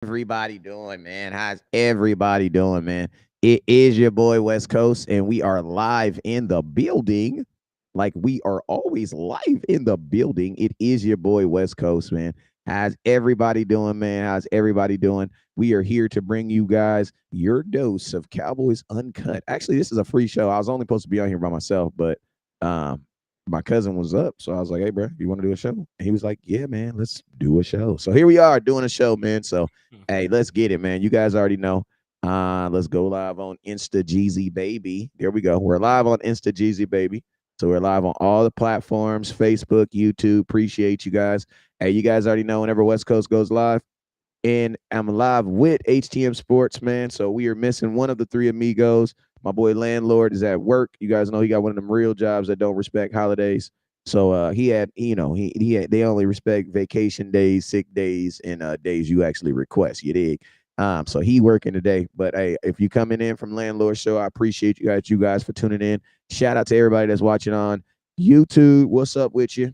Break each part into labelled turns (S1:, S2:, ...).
S1: Everybody doing, man? How's everybody doing, man? It is your boy West Coast, and we are live in the building. Like we are always live in the building. It is your boy West Coast, man. How's everybody doing, man? How's everybody doing? We are here to bring you guys your dose of Cowboys Uncut. Actually, this is a free show. I was only supposed to be on here by myself, but um, my cousin was up, so I was like, "Hey, bro, you want to do a show?" And he was like, "Yeah, man, let's do a show." So here we are doing a show, man. So hey, let's get it, man. You guys already know. Let's go live on Insta Jeezy Baby. There we go. We're live on Insta Jeezy Baby. So we're live on all the platforms, Facebook, YouTube. Appreciate you guys. Hey, you guys already know whenever West Coast goes live. And I'm live with HTM Sports, man. So we are missing one of the three amigos. My boy Landlord is at work. You guys know he got one of them real jobs that don't respect holidays. So he had, he had they only respect vacation days, sick days, and days you actually request. You dig? So he working today. But hey, if you coming in from Landlord Show, I appreciate you guys for tuning in. Shout out to everybody that's watching on YouTube. What's up with you?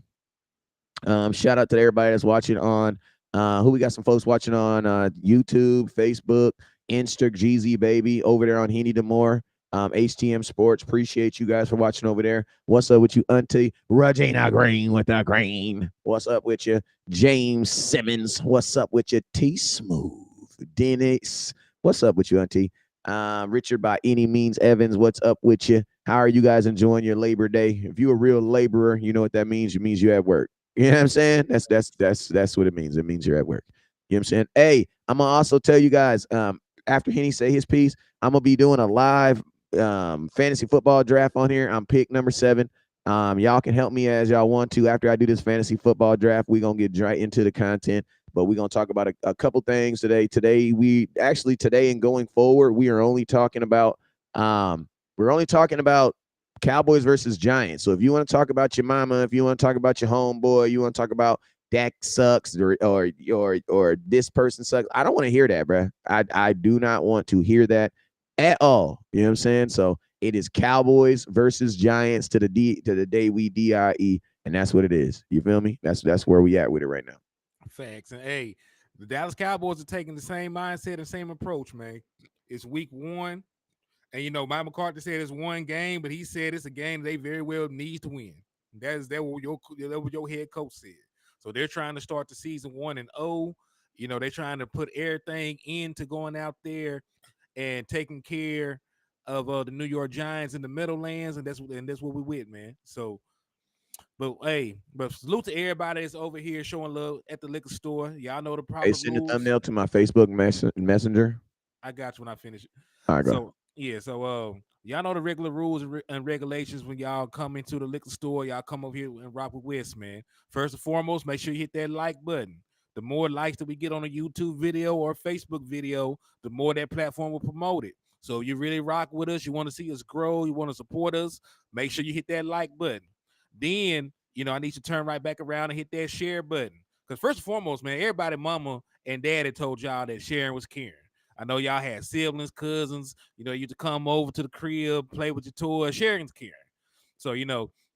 S1: Shout out to everybody that's watching on who we got some folks watching on YouTube, Facebook, Insta, GZ Baby over there on Henny Demore. HTM Sports. Appreciate you guys for watching over there. What's up with you, Auntie Regina Green with the green? What's up with you, James Simmons? What's up with you, T Smooth? Dennis. What's up with you, Auntie? Richard by any means Evans. What's up with you? How are you guys enjoying your Labor Day? If you're a real laborer, you know what that means. It means you're at work. You know what I'm saying? That's what it means. It means you're at work. You know what I'm saying? Hey, I'm gonna also tell you guys, after Henny say his piece, I'm gonna be doing a live fantasy football draft on here. I'm pick number 7. Y'all can help me as y'all want to. After I do this fantasy football draft, we're gonna get right into the content. But we're gonna talk about a couple things today. Today and going forward, we are only talking about Cowboys versus Giants. So if you want to talk about your mama, if you want to talk about your homeboy, you want to talk about Dak sucks or this person sucks, I don't want to hear that, bro. I do not want to hear that at all. You know what I'm saying? So it is Cowboys versus Giants to the day we die, and that's what it is. You feel me? That's where we at with it right now.
S2: Facts. And hey, the Dallas Cowboys are taking the same mindset and same approach, man. It's week 1. And Mike McCarthy said it's one game, but he said it's a game they very well needs to win. That what your head coach said. So they're trying to start the season 1-0. They're trying to put everything into going out there and taking care of the New York Giants in the Meadowlands, and that's what we with, man. So, but salute to everybody that's over here showing love at the liquor store. Y'all know the
S1: Hey,
S2: proper
S1: send the
S2: rules.
S1: thumbnail to my Facebook messenger.
S2: I got you when I finish it.
S1: All right, go.
S2: So yeah, so y'all know the regular rules and regulations when y'all come into the liquor store. Y'all come over here and rock with West, man. First and foremost, make sure you hit that like button. The more likes that we get on a YouTube video or a Facebook video, the more that platform will promote it. So you really rock with us, you want to see us grow, you want to support us, make sure you hit that like button. Then, I need you to turn right back around and hit that share button. Because first and foremost, man, everybody, mama and daddy told y'all that sharing was caring. I know y'all had siblings, cousins, you used to come over to the crib, play with your toys. Sharing's caring. So,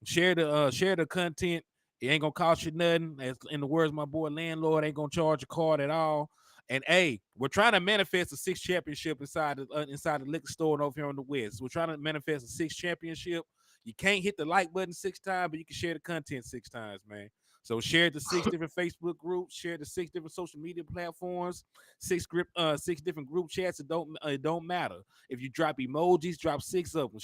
S2: share the content. It ain't gonna cost you nothing. As in the words of my boy landlord, ain't gonna charge a card at all. And hey, we're trying to manifest a 6th championship inside the liquor store and over here on the West. We're trying to manifest a 6th championship. You can't hit the like button 6 times, but you can share the content 6 times, man. So share the 6 different Facebook groups, share the 6 different social media platforms, 6 different group chats. It don't matter. If you drop emojis, drop 6 of them.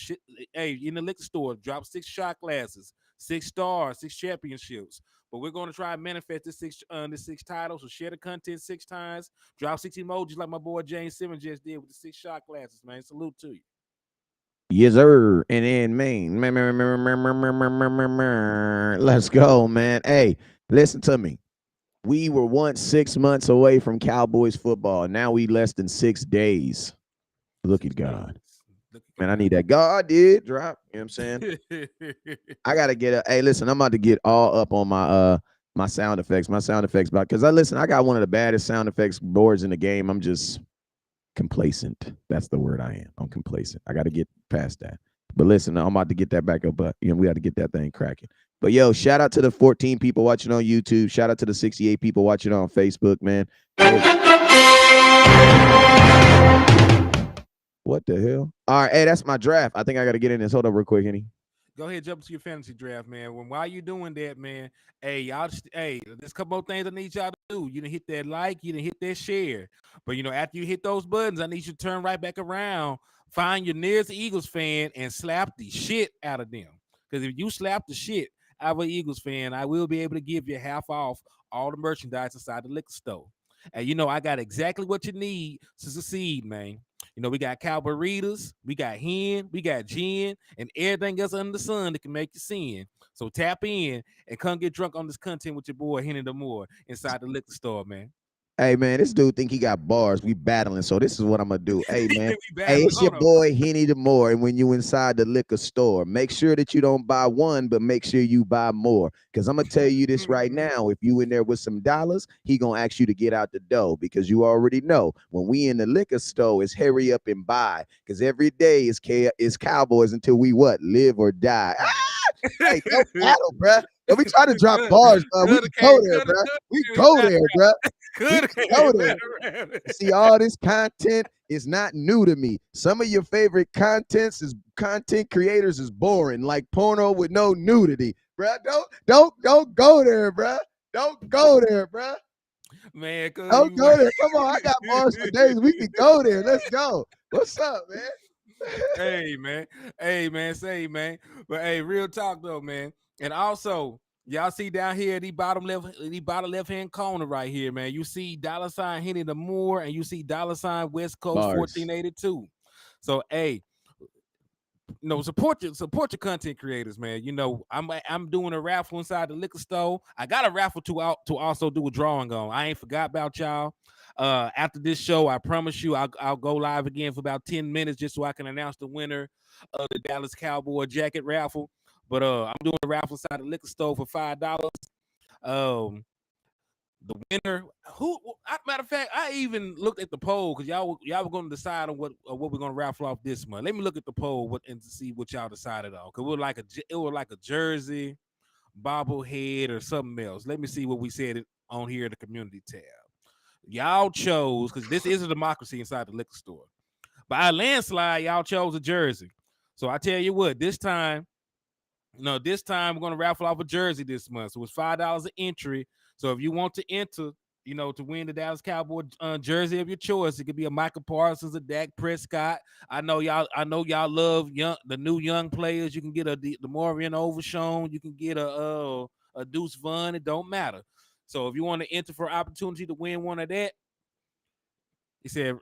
S2: Hey, in the liquor store, drop 6 shot glasses, 6 stars, 6 championships. But we're going to try and manifest this 6 titles. So share the content 6 times. Drop 6 emojis like my boy James Simmons just did with the 6 shot glasses, man. Salute to you.
S1: Yes, sir. And in Maine. Let's go, man. Hey, listen to me. We were once 6 months away from Cowboys football. Now we less than 6 days. Look at
S2: 6
S1: God.
S2: days. Look
S1: Man, I
S2: at
S1: need that God did drop. You know what I'm saying?
S2: God.
S1: I gotta get a hey, listen, I'm about to get all up on my sound effects. My sound effects because I got one of the baddest sound effects boards in the game. I'm just complacent. That's the word I am. I'm complacent. I got to get past that. But listen, I'm about to get that back up. But we got to get that thing cracking. But yo, shout out to the 14 people watching on YouTube. Shout out to the 68 people watching on Facebook, man. Hey, the hell? All right, hey, that's my draft. I think I got to get in this. Hold up, real quick, Henny.
S2: Go ahead, jump to your fantasy draft, man. When while you doing that, man, hey, y'all, hey, there's a couple more things I need y'all to do. You didn't hit that like, you didn't hit that share, but after you hit those buttons, I need you to turn right back around, find your nearest Eagles fan, and slap the shit out of them. Because if you slap the shit out of an Eagles fan, I will be able to give you half off all the merchandise inside the liquor store. And I got exactly what you need to succeed, man. We got cowboy readers, we got hen, we got gin, and everything else under the sun that can make you sin. So tap in and come get drunk on this content with your boy Henny the Moore inside the liquor store, man.
S1: Hey man, this dude think he got bars. We battling, so this is what I'm gonna do. Hey man,
S2: We
S1: hey,
S2: battling.
S1: it's your
S2: Hold on.
S1: boy Henny the Moore, and when you inside the liquor store, make sure that you don't buy one, but make sure you buy more. Cause I'm gonna tell you this right now: if you in there with some dollars, he gonna ask you to get out the dough because you already know when we in the liquor store, it's hurry up and buy. Cause every day is Cowboys until we what live or die. Hey, no battle, bruh. Don't be trying to drop bars, bro. We can go there, bruh. We go there, bruh. We can go there. See, all this content is not new to me. Some of your favorite content creators is boring, like porno with no nudity, bruh. Don't go there, bruh. Don't go there, bruh.
S2: Man, cause
S1: Don't
S2: you
S1: go there. Come on, I got bars for days. We can go there. Let's go. What's up, man?
S2: hey man, say man. But hey, real talk though, man. And also, y'all see down here the bottom left hand corner right here, man. You see $ Henny the Moore, and you see $ West Coast
S1: Bars.
S2: 1482. So hey, support your content creators, man. I'm doing a raffle inside the liquor store. I got a raffle to also do a drawing on. I ain't forgot about y'all. After this show, I promise you I'll go live again for about 10 minutes just so I can announce the winner of the Dallas Cowboy jacket raffle. But I'm doing a raffle inside the liquor store for $5. Um, the winner, matter of fact, I even looked at the poll because y'all were going to decide on what we're going to raffle off this month. Let me look at the poll and to see what y'all decided on, because it was like a jersey, bobblehead, or something else. Let me see what we said on here in the community tab. Y'all chose, because this is a democracy inside the liquor store. By a landslide, y'all chose a jersey. So I tell you what, this time we're gonna raffle off a jersey this month. So it's $5 an entry. So if you want to enter, to win the Dallas Cowboy jersey of your choice, it could be a Michael Parsons, a Dak Prescott. I know y'all love the new young players. You can get the Demorian Overshown. You can get a Deuce Vaughn. It don't matter. So if you want to enter for opportunity to win one of that, he said,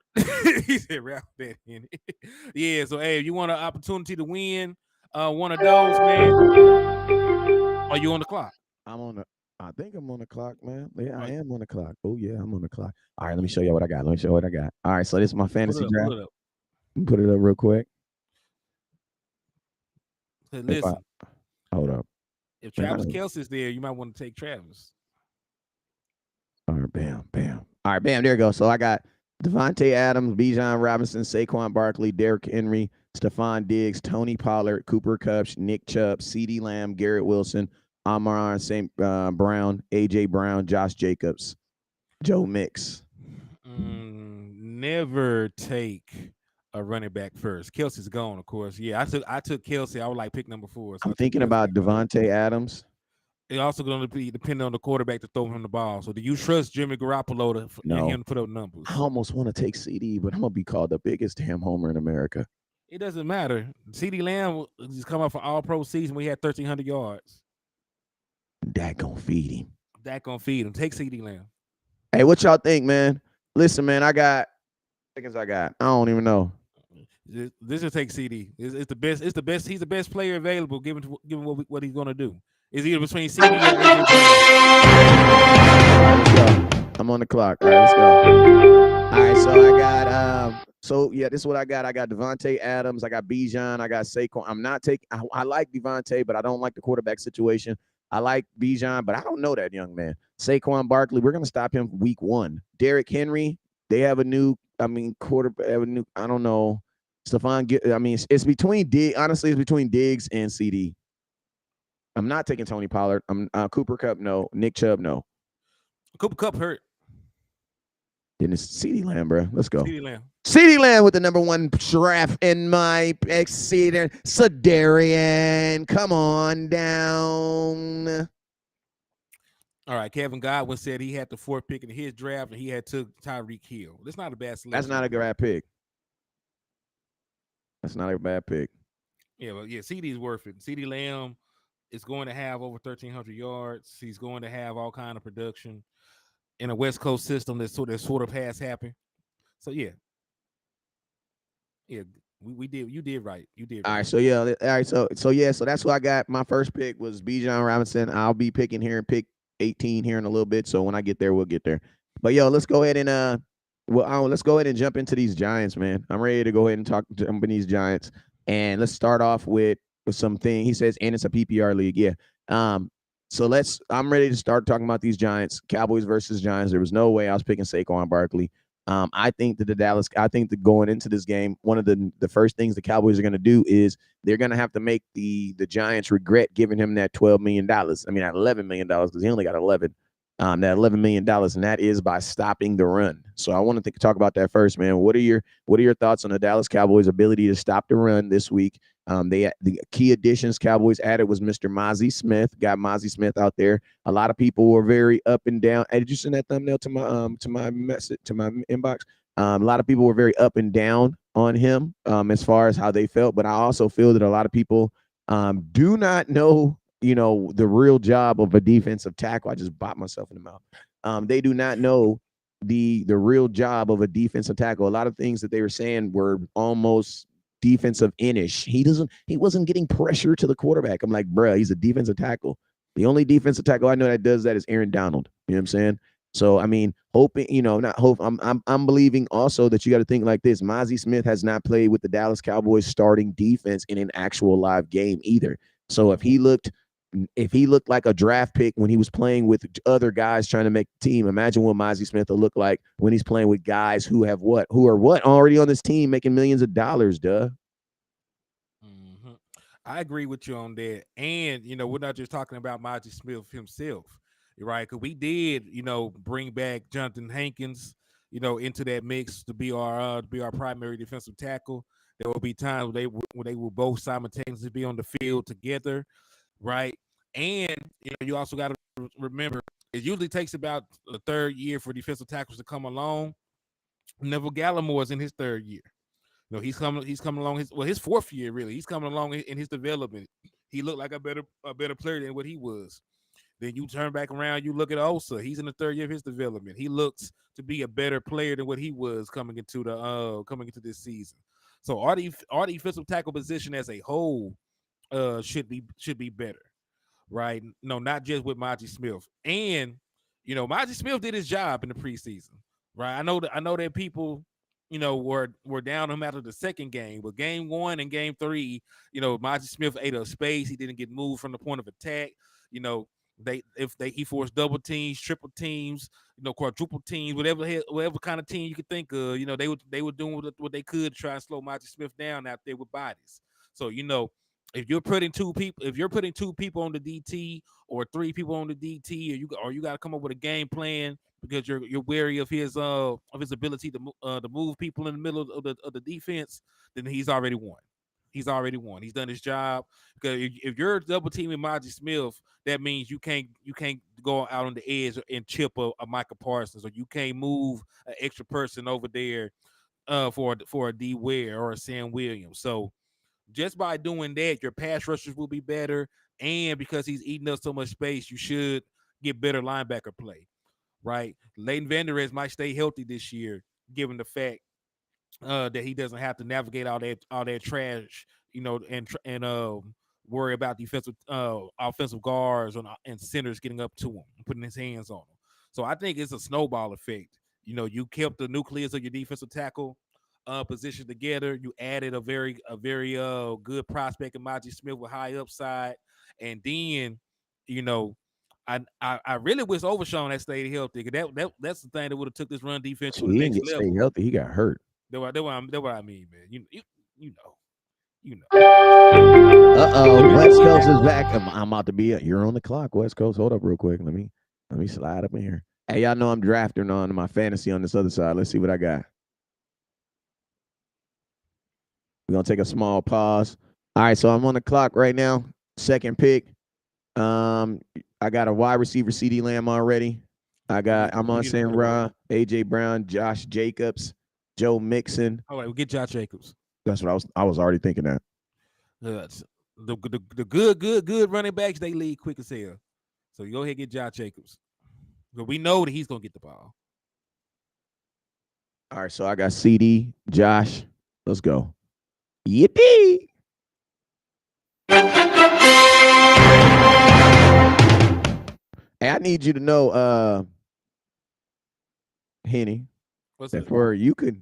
S2: he said, Ralph bet in it. Yeah, so hey, if you want an opportunity to win one of those, man, are you on the clock?
S1: I'm on the. I think I'm on the clock, man. Yeah, I
S2: Right.
S1: am on the clock. Oh yeah, I'm on the clock. All right, let me show you what I got. Let me show you what I got. All right, so this is my
S2: Pull
S1: fantasy
S2: it up, pull
S1: draft.
S2: it up.
S1: Put it up real quick.
S2: Say,
S1: If I
S2: listen,
S1: hold up,
S2: if
S1: man.
S2: Travis Kelsey's there, you might want to take Travis.
S1: All right, bam, bam. All right, bam. There you go. So I got Devontae Adams, Bijan Robinson, Saquon Barkley, Derrick Henry, Stephon Diggs, Tony Pollard, Cooper Kupp, Nick Chubb, CeeDee Lamb, Garrett Wilson, Amon St. Brown, AJ Brown, Josh Jacobs, Joe Mix.
S2: Never take a running back first. Kelsey's gone, of course. Yeah, I took Kelsey. I would like pick number 4, so
S1: I'm
S2: I took
S1: thinking
S2: Kelsey
S1: about
S2: out the hole.
S1: Devontae Adams.
S2: It's also going to be depending on the quarterback to throw him the ball. So do you trust Jimmy Garoppolo and
S1: No,
S2: him to put up
S1: I
S2: numbers?
S1: almost want to take CD, but I'm gonna be called the biggest damn homer in America.
S2: It doesn't matter. CeeDee Lamb just come up for all pro season. We had 1,300 yards.
S1: That gonna feed him.
S2: That gonna feed him. Take CeeDee Lamb.
S1: Hey, what y'all think, man? Listen, man, I got seconds. I got. I don't even know.
S2: This will take CD. It's the best. It's the best. He's the best player available, given what he's gonna do. Is either between CD and AJ Brown.
S1: Let's go. I'm on the clock. All right, let's go. All right, so I got so yeah, this is what I got. I got Devontae Adams, I got Bijan, I got Saquon. I'm not taking I like Devontae, but I don't like the quarterback situation. I like Bijan, but I don't know that young man. Saquon Barkley, we're gonna stop him week 1. Derrick Henry, they have a new, quarterback, have a new, I don't know. It's between honestly, it's between Diggs and CD. I'm not taking Tony Pollard. I'm Cooper Kupp, no. Nick Chubb, no.
S2: Cooper Kupp hurt.
S1: Then it's CD Lamb, bro. Let's go.
S2: CeeDee Lamb.
S1: CD Lamb with the number one draft in my exceeding Sedarian. Come on down.
S2: All right, Kevin Godwin said he had the fourth pick in his draft and he had took Tyreek Hill. That's not a bad
S1: That's
S2: selection
S1: not
S2: to
S1: a
S2: me.
S1: bad pick. That's not a bad pick.
S2: Yeah, well, yeah, CD is worth it. CD Lamb is going to have over 1,300 yards. He's going to have all kind of production in a West Coast system that sort of has happened. So yeah, we did. You did right. You did
S1: All right,
S2: right.
S1: so yeah, all right, so yeah, so that's what I got. My first pick was B. John Robinson. I'll be picking here and pick 18 here in a little bit. So when I get there, we'll get there. But yo, let's go ahead and let's go ahead and jump into these Giants, man. I'm ready to go ahead and jump in these Giants, and let's start off with something. He says, and it's a PPR league, yeah. Um, so I'm ready to start talking about these Giants, Cowboys versus Giants. There was no way I was picking Saquon Barkley. I think that going into this game, one of the first things the Cowboys are going to do is they're going to have to make the Giants regret giving him that $12 million. I mean, that $11 million because he only got 11. That $11 million, and that is by stopping the run. So I want to talk about that first, man. What are your thoughts on the Dallas Cowboys' ability to stop the run this week? The key additions Cowboys added was Mr. Mozzie Smith. Got Mozzie Smith out there. A lot of people were very up and down. Hey, did you send that thumbnail to my message to my inbox? A lot of people were very up and down on him as far as how they felt, but I also feel that a lot of people do not know, the real job of a defensive tackle. I just bought myself in the mouth. They do not know the real job of a defensive tackle. A lot of things that they were saying were almost defensive inish. He wasn't getting pressure to the quarterback. I'm like, bruh, he's a defensive tackle. The only defensive tackle I know that does that is Aaron Donald. You know what I'm saying? So I mean, hoping, not hope. I'm believing also that you got to think like this. Mozzie Smith has not played with the Dallas Cowboys starting defense in an actual live game either. So if he looked like a draft pick when he was playing with other guys trying to make the team, imagine what Mozzie Smith will look like when he's playing with guys who are already on this team making millions of dollars, duh.
S2: hmm I agree with you on that. And, we're not just talking about Mozzie Smith himself, right? Because we did, bring back Jonathan Hankins, into that mix to be our primary defensive tackle. There will be times where they will both simultaneously be on the field together, right? And you also got to remember it usually takes about the third year for defensive tackles to come along. Neville Gallimore is in his third year. He's coming along his fourth year really. He's coming along in his development. He looked like a better player than what he was. Then you turn back around, you look at Osa. He's in the third year of his development. He looks to be a better player than what he was coming into this season. So our defensive tackle position as a whole should be better, right? No, not just with Mozzie Smith. And Mozzie Smith did his job in the preseason, right? I know that people, were down on him after the second game, but game one and game three, Mozzie Smith ate up space. He didn't get moved from the point of attack. You know, he forced double teams, triple teams, quadruple teams, whatever kind of team you could think of. They were doing what they could to try and slow Mozzie Smith down out there with bodies. So if you're putting two people on the DT or three people on the DT, or you got to come up with a game plan because you're wary of his ability to move people in the middle of the defense, then he's already won. He's already won. He's done his job. Because if you're double teaming Mozzie Smith, that means you can't go out on the edge and chip a Michael Parsons, or you can't move an extra person over there for a D Ware or a Sam Williams. So just by doing that, your pass rushers will be better. And because he's eating up so much space, you should get better linebacker play, right? Leighton Vander Esch might stay healthy this year, given the fact that he doesn't have to navigate all that trash, and worry about defensive offensive guards and centers getting up to him, putting his hands on him. So I think it's a snowball effect. You kept the nucleus of your defensive tackle position together. You added a very good prospect in Mozzie Smith with high upside, and then you know. I really wish Overshawn had stayed healthy. That's the thing that would have took this run defense
S1: So
S2: to the
S1: he didn't
S2: next
S1: get stay
S2: level.
S1: healthy. He got hurt.
S2: That's what I mean, man. You know, you know.
S1: West Coast is back. I'm about to be. You're on the clock, West Coast. Hold up, real quick. Let me slide up in here. Hey, y'all know I'm drafting on my fantasy on this other side. Let's see what I got. We're gonna take a small pause. All right, so I'm on the clock right now. Second pick. Um, I got a wide receiver CD Lamb already. I'm
S2: Who
S1: on
S2: you the
S1: Sam
S2: quarterback?
S1: Ra, AJ Brown, Josh Jacobs, Joe Mixon.
S2: All right, we'll get Josh Jacobs.
S1: That's what I was already thinking that.
S2: The good running backs, they lead quick as hell. So you go ahead and get Josh Jacobs. But we know that he's gonna get the ball.
S1: All right, so I got CD, Josh. Let's go. Yippee! Hey, I need you to know, Henny,
S2: What's
S1: that
S2: up?
S1: for you could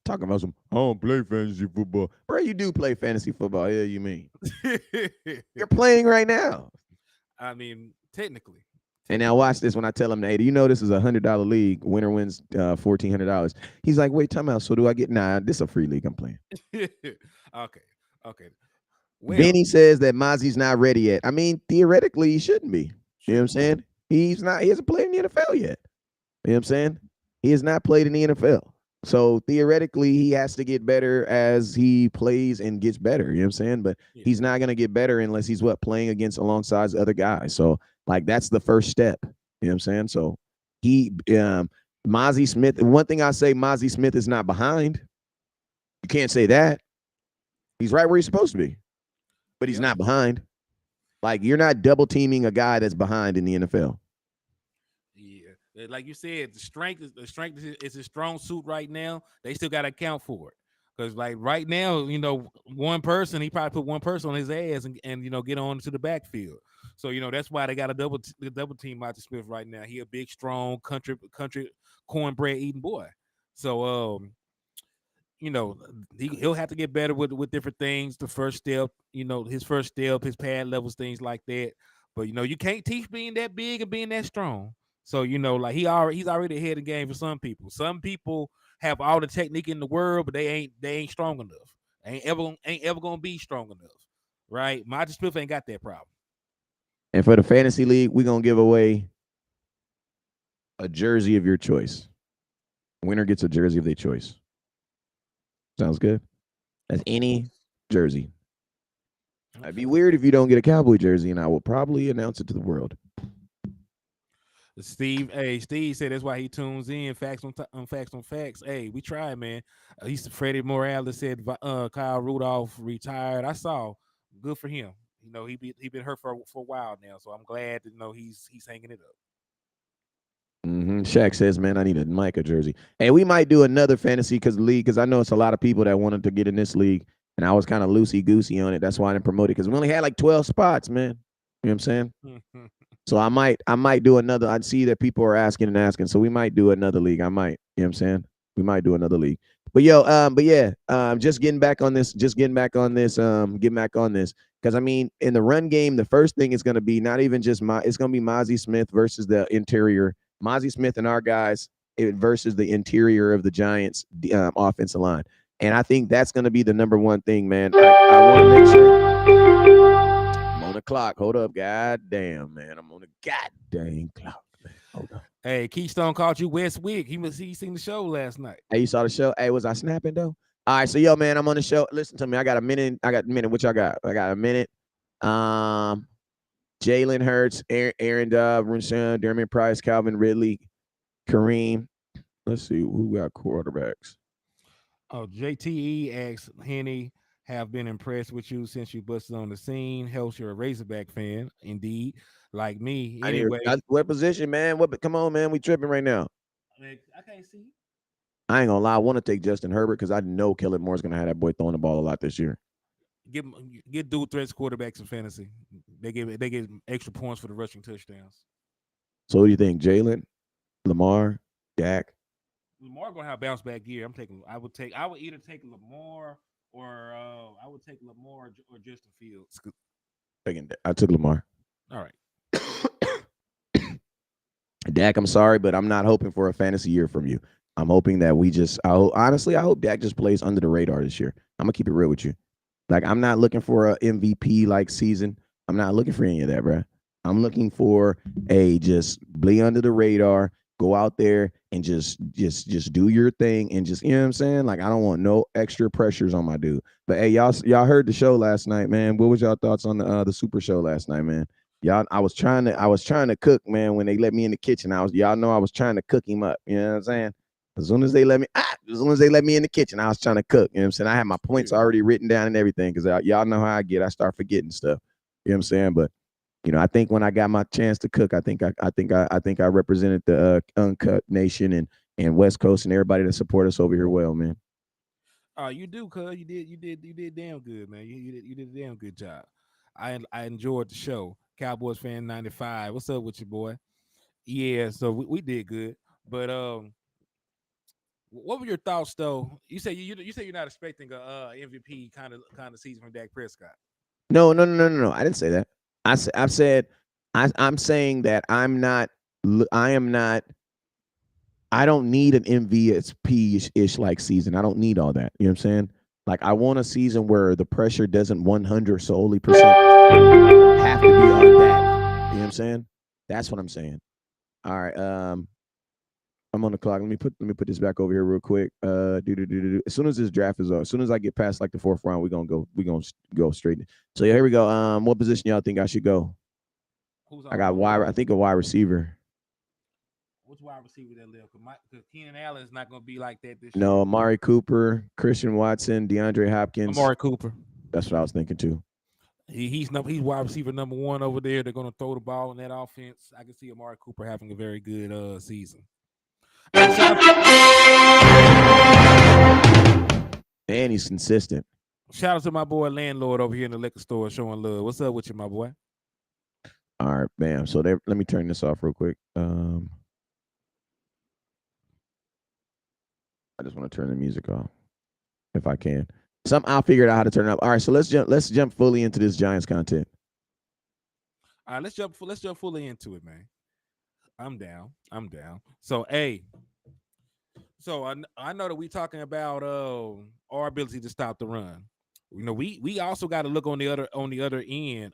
S1: talk about some. I don't play fantasy football, bro. You do play fantasy football. Yeah, you mean you're playing right now.
S2: I mean, technically.
S1: And now watch this when I tell him, hey, do you know this is $100 league? Winner wins $1,400. He's like, wait, time out. So do I get? Nah, this is a free league I'm playing.
S2: Okay. Okay. Well,
S1: Benny says that Mozzie's not ready yet. I mean, theoretically, he shouldn't be. You know what I'm
S2: shouldn't be.
S1: saying? He's not. He hasn't played in the NFL yet. You know what I'm saying? He has not played in the NFL. So theoretically, he has to get better as he plays and gets better. You know what I'm saying? But
S2: Yeah.
S1: he's not going to get better unless he's playing against alongside other guys. So like that's the first step. You know what I'm saying? So he Mozzie Smith. One thing I say, Mozzie Smith is not behind. You can't say that. He's right where he's supposed to be, but he's
S2: Yep.
S1: not behind. Like you're not double teaming a guy that's behind in the NFL.
S2: Yeah. Like you said, the strength is his strong suit right now. They still got to account for it. Because like right now, one person, he probably put one person on his ass and get on to the backfield. So that's why they got a double team Monty Smith right now. He a big, strong country cornbread eating boy. So you know, he'll have to get better with different things. The first step, his first step, his pad levels, things like that. But you can't teach being that big and being that strong. So like he's already ahead of the game for some people. Some people have all the technique in the world, but they ain't strong enough. Ain't ever gonna be strong enough, right? Monty Smith ain't got that problem.
S1: And for the fantasy league, we're gonna give away a jersey of your choice. Winner gets a jersey of their choice. Sounds good. That's
S2: Of
S1: any
S2: course.
S1: jersey. It'd be
S2: Okay.
S1: weird if you don't get a Cowboy jersey, and I will probably announce it to the world.
S2: Steve said that's why he tunes in. Facts on facts on facts. Hey, we tried, man. He's Freddie Morales said Kyle Rudolph retired. I saw. Good for him. He been hurt for a while now, so I'm glad to know he's hanging it up.
S1: Shaq says, "Man, I need a Micah jersey." And we might do another fantasy because league because I know it's a lot of people that wanted to get in this league, and I was kind of loosey goosey on it. That's why I didn't promote it because we only had like 12 spots, man. You know what I'm saying? So I might do another. I see that people are asking and asking, so we might do another league. I might, you know what I'm saying? We might do another league. But yeah, just getting back on this, getting back on this. Because I mean, in the run game, the first thing is gonna be not even just it's gonna be Mozzie Smith versus the interior. Mozzie Smith and our guys versus the interior of the Giants offensive line. And I think that's gonna be the number one thing, man. I want to make sure I'm on the clock. Hold up. God damn, man. I'm on the goddamn clock, man. Hold up.
S2: Hey, Keystone called you West Wig. He seen the show last night.
S1: Hey, you saw the show? Hey, was I snapping though? All right, so yo, man, I'm on the show. Listen to me. I got a minute. What y'all got? I got a minute. Um, Jalen Hurts, Aaron Dobb, Rashawn, Dermot Price, Calvin Ridley, Kareem. Let's see who got quarterbacks.
S2: Oh, JTE asks Henny, have been impressed with you since you busted on the scene. Helps you're a Razorback fan, indeed, like me.
S1: I need
S2: Anyway,
S1: what position, man? What? Come on, man. We tripping right now.
S2: I can't see.
S1: I ain't gonna lie. I want to take Justin Herbert because I know Kellen Moore's gonna have that boy throwing the ball a lot this year.
S2: Get dual threats quarterbacks in fantasy. They get extra points for the rushing touchdowns.
S1: So, what do you think, Jalen, Lamar, Dak?
S2: Lamar gonna have bounce back year. I would either take Lamar or I would take Lamar or Justin Fields.
S1: I took Lamar.
S2: All right.
S1: Dak, I'm sorry, but I'm not hoping for a fantasy year from you. I'm hoping that honestly, I hope Dak just plays under the radar this year. I'm gonna keep it real with you. Like, I'm not looking for a MVP like season. I'm not looking for any of that, bro. I'm looking for a just be under the radar, go out there and just do your thing and just, you know what I'm saying? Like I don't want no extra pressures on my dude. But hey, y'all heard the show last night, man. What was y'all thoughts on the super show last night, man? Y'all, I was trying to cook, man, when they let me in the kitchen. Y'all know I was trying to cook him up. You know what I'm saying? As soon as they let me in the kitchen, I was trying to cook. You know what I'm saying? I had my points
S2: Yeah.
S1: already written down and everything because y'all know how I get. I start forgetting stuff. You know what I'm saying? But I think when I got my chance to cook, I think I represented the Uncut Nation and West Coast and everybody that support us over here well, man.
S2: You do, cuz you did damn good, man. You did a damn good job. I enjoyed the show. Cowboys fan 95. What's up with you, boy? Yeah, so we did good. But what were your thoughts though? You say you're not expecting a MVP kind of season from Dak Prescott.
S1: No, no, no, no, no, no. I didn't say that. I've said I'm saying that I am not. I don't need an MVP ish like season. I don't need all that. You know what I'm saying? Like I want a season where the pressure doesn't 100 solely percent have to be on Dak. You know what I'm saying? That's what I'm saying. All right. I'm on the clock. Let me put this back over here real quick. As soon as this draft is over, as soon as I get past like the fourth round, we're gonna go straight. So yeah, here we go. What position y'all think I should go?
S2: Who's
S1: I
S2: on
S1: got
S2: the
S1: wide. I think a wide receiver.
S2: Which wide receiver that live? Because Keenan Allen is not going to be like that this
S1: No,
S2: year.
S1: Amari Cooper, Christian Watson, DeAndre Hopkins.
S2: Amari Cooper.
S1: That's what I was thinking too.
S2: He's wide receiver number one over there. They're going to throw the ball in that offense. I can see Amari Cooper having a very good season. Hey,
S1: And he's consistent.
S2: shout out to my boy landlord over here in the liquor store showing love. What's up with you, my boy?
S1: All right, bam. So let me turn this off real quick. I just want to turn the music off if I can. Some I'll figure out how to turn it up. All right, so let's jump fully into this Giants content.
S2: All right, let's jump fully into it, man. I'm down. I'm down. So hey, so I know that we talking about our ability to stop the run. We also got to look on the other end.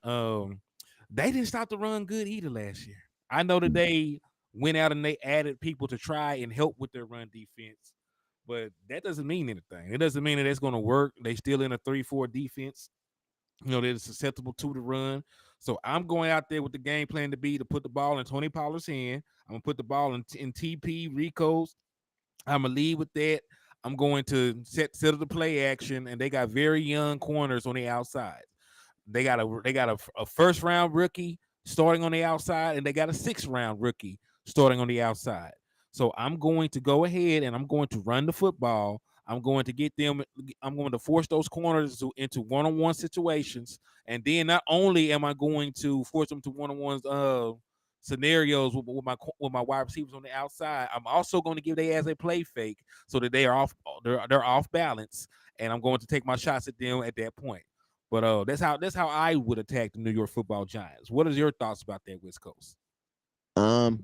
S2: They didn't stop the run good either last year. I know that they went out and they added people to try and help with their run defense, but that doesn't mean anything. It doesn't mean that it's going to work. They still in a 3-4 defense. They're susceptible to the run. So I'm going out there with the game plan to be to put the ball in Tony Pollard's hand. I'm gonna put the ball in TP Rico's. I'm gonna lead with that. I'm going to set up the play action, and they got very young corners on the outside. They got a first round rookie starting on the outside, and they got a 6th round rookie starting on the outside. So I'm going to go ahead and I'm going to run the football. I'm going to get them. I'm going to force those corners into one-on-one situations, and then not only am I going to force them to one-on-ones scenarios with my wide receivers on the outside, I'm also going to give they as a play fake so that they're off balance, and I'm going to take my shots at them at that point. But that's how I would attack the New York Football Giants. What is your thoughts about that, West Coast?
S1: Um,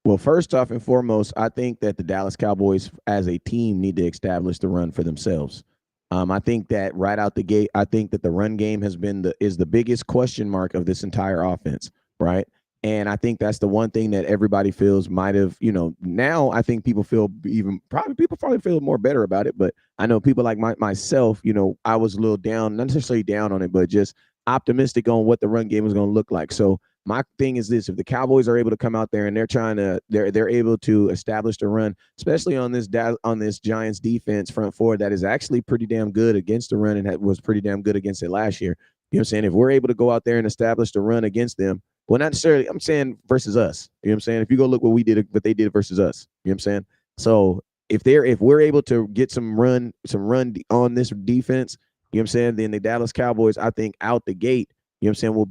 S1: well, first off and foremost, I think that the Dallas Cowboys as a team need to establish the run for themselves. I think that right out the gate, I think that the run game is the biggest question mark of this entire offense, right? And I think that's the one thing that everybody feels might have, now I think people probably feel more better about it. But I know people like myself, I was a little down, not necessarily down on it, but just optimistic on what the run game was going to look like. So my thing is this: if the Cowboys are able to come out there and they're able to establish the run, especially on this Giants defense front four that is actually pretty damn good against the run and was pretty damn good against it last year. You know what I'm saying? If we're able to go out there and establish the run against them, well, not necessarily. I'm saying versus us. You know what I'm saying? If you go look what they did versus us. You know what I'm saying? So if we're able to get some run on this defense, you know what I'm saying? Then the Dallas Cowboys, I think, out the gate, you know what I'm saying, will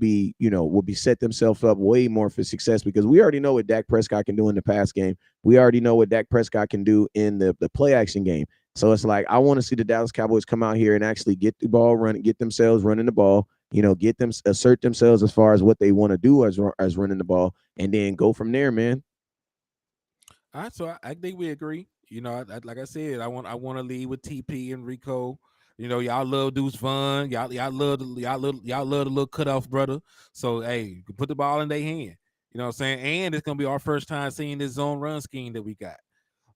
S1: be set themselves up way more for success because we already know what Dak Prescott can do in the pass game. We already know what Dak Prescott can do in the play action game. So it's like I want to see the Dallas Cowboys come out here and actually get the ball running, get themselves running the ball, get them assert themselves as far as what they want to do as running the ball, and then go from there, man.
S2: All right, so I think we agree. Like I said, I want to lead with TP and Rico. Y'all love Deuce Vaughn. Y'all love the little cutoff brother. So hey, put the ball in their hand. You know what I'm saying? And it's gonna be our first time seeing this zone run scheme that we got.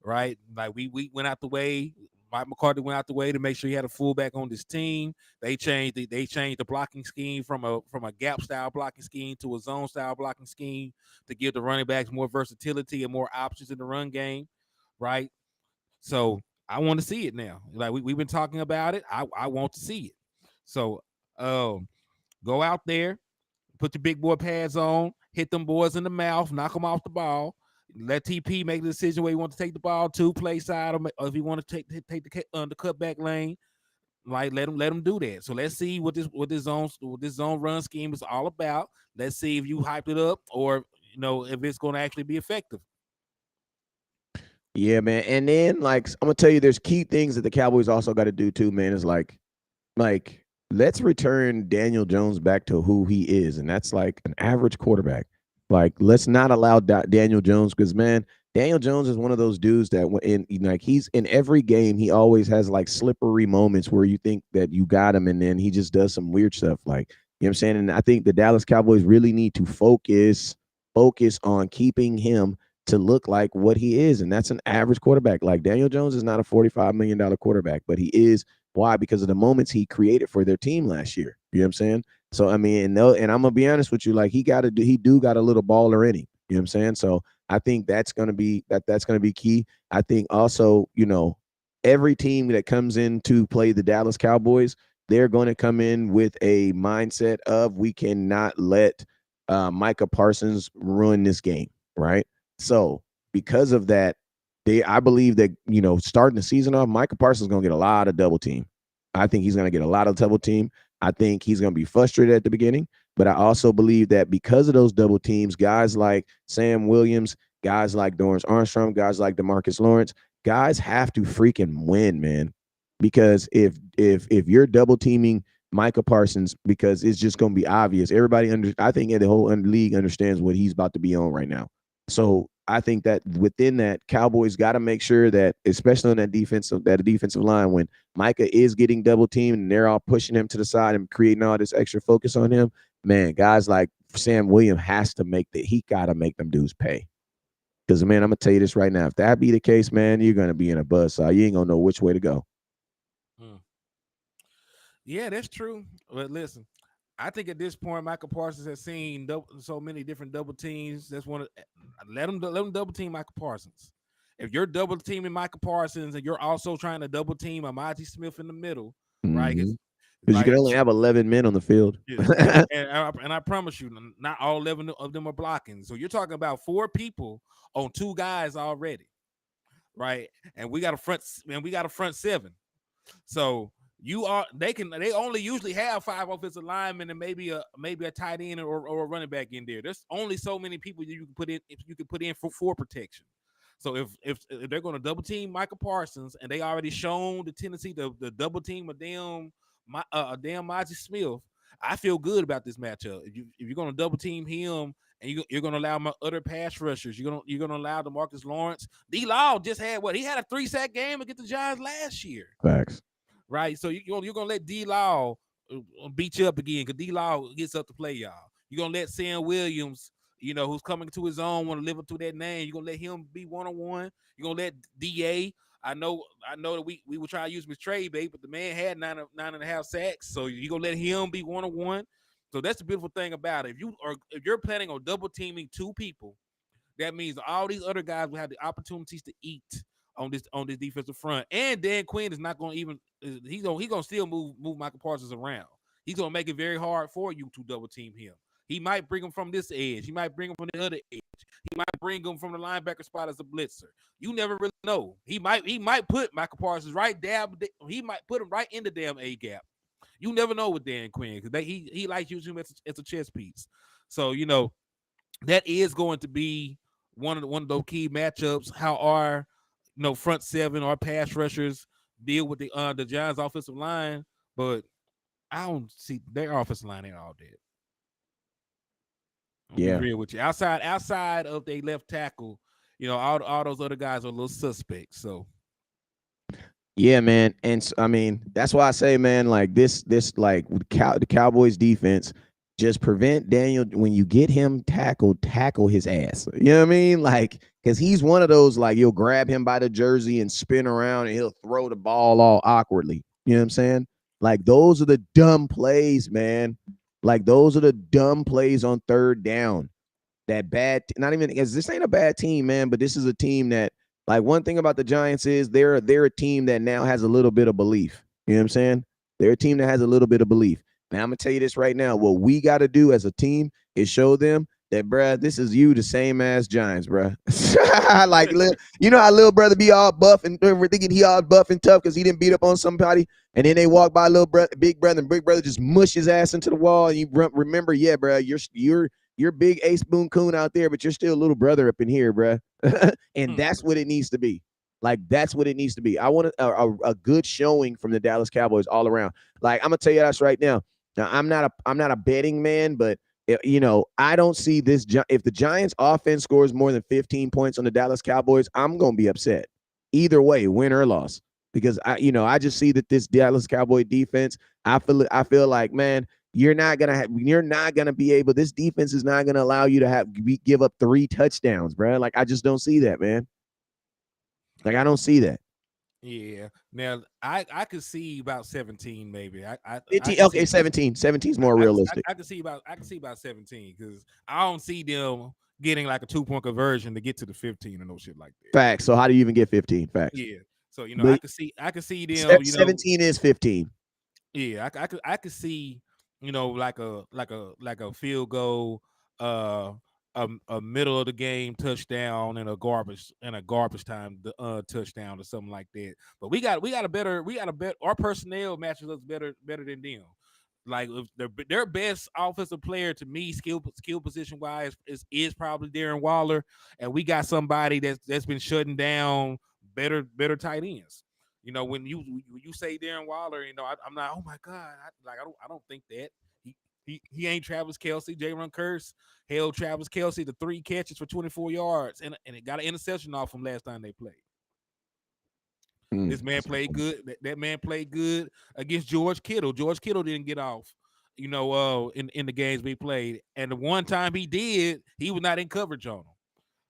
S2: Right? Like we went out the way. Mike McCarthy went out the way to make sure he had a fullback on this team. They changed the blocking scheme from a gap style blocking scheme to a zone style blocking scheme to give the running backs more versatility and more options in the run game. Right? So I want to see it now. Like we've been talking about it. I want to see it. So um, go out there, put your big boy pads on, hit them boys in the mouth, knock them off the ball. Let TP make the decision where he wants to take the ball to, play side, or if he want to take the cutback lane. Like let him do that. So let's see what this zone run scheme is all about. Let's see if you hyped it up or if it's going to actually be effective.
S1: Yeah, man. And then like I'm gonna tell you, there's key things that the Cowboys also got to do too, man. Is like let's return Daniel Jones back to who he is, and that's like an average quarterback. Like let's not allow Daniel Jones because man, Daniel Jones is one of those dudes that like he's in every game, he always has like slippery moments where you think that you got him, and then he just does some weird stuff. Like you know what I'm saying. And I think the Dallas Cowboys really need to focus on keeping him to look like what he is, and that's an average quarterback. Like Daniel Jones is not a $45 million quarterback, but he is why? Because of the moments he created for their team last year. You know what I'm saying? So I mean, and I'm gonna be honest with you, like he do got a little baller in him. You know what I'm saying? So I think that's gonna be key. I think also, every team that comes in to play the Dallas Cowboys, they're going to come in with a mindset of we cannot let Micah Parsons ruin this game, right? So because of that, I believe that starting the season off, Micah Parsons is gonna get a lot of double team. I think he's gonna get a lot of double team. I think he's gonna be frustrated at the beginning, but I also believe that because of those double teams, guys like Sam Williams, guys like Dorrance Armstrong, guys like Demarcus Lawrence, guys have to freaking win, man. Because if you're double teaming Micah Parsons, because it's just gonna be obvious. I think the whole league understands what he's about to be on right now. So I think that within that, Cowboys got to make sure that, especially on that defensive line, when Micah is getting double teamed and they're all pushing him to the side and creating all this extra focus on him, man, guys like Sam Williams he got to make them dudes pay. Because man, I'm gonna tell you this right now: if that be the case, man, you're gonna be in a buzz saw. You ain't gonna know which way to go.
S2: Mm. Yeah, that's true. But listen, I think at this point, Michael Parsons has seen so many different double teams. That's one of let him double team Michael Parsons. If you're double teaming Michael Parsons and you're also trying to double team Amati Smith in the middle, right?
S1: Mm-hmm.
S2: Because
S1: Because you can
S2: like
S1: only have 11 men on the field.
S2: yes, and I promise you, not all 11 of them are blocking. So you're talking about four people on two guys already, right? And we got a front seven. So they only usually have five offensive linemen and maybe a tight end or a running back in there. There's only so many people you can put in if you can put in for protection. So if they're going to double team Michael Parsons and they already shown the tendency to double team a damn Mozzie Smith, I feel good about this matchup. If you're going to double team him and you're going to allow my other pass rushers, you're going to allow DeMarcus Lawrence. D. Law just had what he had a 3-sack game against the Giants last year,
S1: Facts.
S2: right? So you're gonna let D Law beat you up again because D Law gets up to play y'all. You're gonna let Sam Williams, who's coming to his own, want to live up to that name. You're gonna let him be 1-on-1. You're gonna let Da. I know that we were trying to use him as trade bait, but the man had nine and a half sacks. So you're gonna let him be 1-on-1. So that's the beautiful thing about it. If you're planning on double teaming two people, that means all these other guys will have the opportunities to eat on this defensive front. And Dan Quinn is not going to even he's gonna still move Michael Parsons around. He's gonna make it very hard for you to double team him. He might bring him from this edge. He might bring him from the other edge. He might bring him from the linebacker spot as a blitzer. You never really know. He might put Michael Parsons right there. He might put him right in the damn A gap. You never know with Dan Quinn because he likes using him as a chess piece. So that is going to be one of those key matchups. How our front seven or pass rushers deal with the Giants offensive line, but I don't see their offensive line ain't all dead. I'll be
S1: Yeah.
S2: real with you. Outside of their left tackle, all those other guys are a little suspect. So
S1: Yeah, man, and I mean that's why I say, man, like this like the Cowboys defense, just prevent Daniel when you get him tackled, tackle his ass. You know what I mean? Like, because he's one of those like you'll grab him by the jersey and spin around and he'll throw the ball all awkwardly. You know what I'm saying? Like those are the dumb plays, man. Like those are the dumb plays on third down. That bad, not even because this ain't a bad team, man, but this is a team that, like, one thing about the Giants is they're a team that now has a little bit of belief. You know what I'm saying? They're a team that has a little bit of belief. Man, I'm gonna tell you this right now. What we got to do as a team is show them that, bruh, this is you, the same as Giants, bruh. Like, you know how little brother be all buff and we're thinking he all buff and tough because he didn't beat up on somebody, and then they walk by little brother, big brother, and big brother just mush his ass into the wall, and you remember, yeah, bruh, you're big Ace Boone Coon out there, but you're still a little brother up in here, bruh. And
S2: Mm.
S1: that's what it needs to be. Like, that's what it needs to be. I want a good showing from the Dallas Cowboys all around. Like, I'm gonna tell you this right now. Now, I'm not a betting man, but I don't see this. If the Giants offense scores more than 15 points on the Dallas Cowboys, I'm gonna be upset. Either way, win or loss, because I just see that this Dallas Cowboy defense. I feel like, man, you're not gonna be able. This defense is not gonna allow you to give up 3 touchdowns, bro. Like, I just don't see that, man. Like, I don't see that.
S2: Yeah. Now I could see about 17 maybe. I
S1: 15,
S2: can
S1: okay,
S2: see
S1: 17. 17 is more realistic.
S2: I can see about 17 because I don't see them getting like a 2 point conversion to get to the 15 or no shit like that.
S1: Facts. So how do you even get 15? Facts.
S2: Yeah. So
S1: But
S2: I could see them,
S1: 17 is 15.
S2: yeah, I could see, like a field goal, uh, a middle of the game touchdown and a garbage time touchdown or something like that. But we got a better our personnel matches us better than them. Like if their best offensive player to me, skill position wise, is probably Darren Waller, and we got somebody that's been shutting down better tight ends. When you say Darren Waller, I'm not. Oh my God, I don't think that he ain't Travis Kelsey. Jalen Curse held Travis Kelsey to 3 catches for 24 yards, and it got an interception off from last time they played. This man
S1: That's a good
S2: played
S1: point.
S2: good. That man played good against George Kittle. George Kittle didn't get off, in the games we played. And the one time he did, he was not in coverage on him.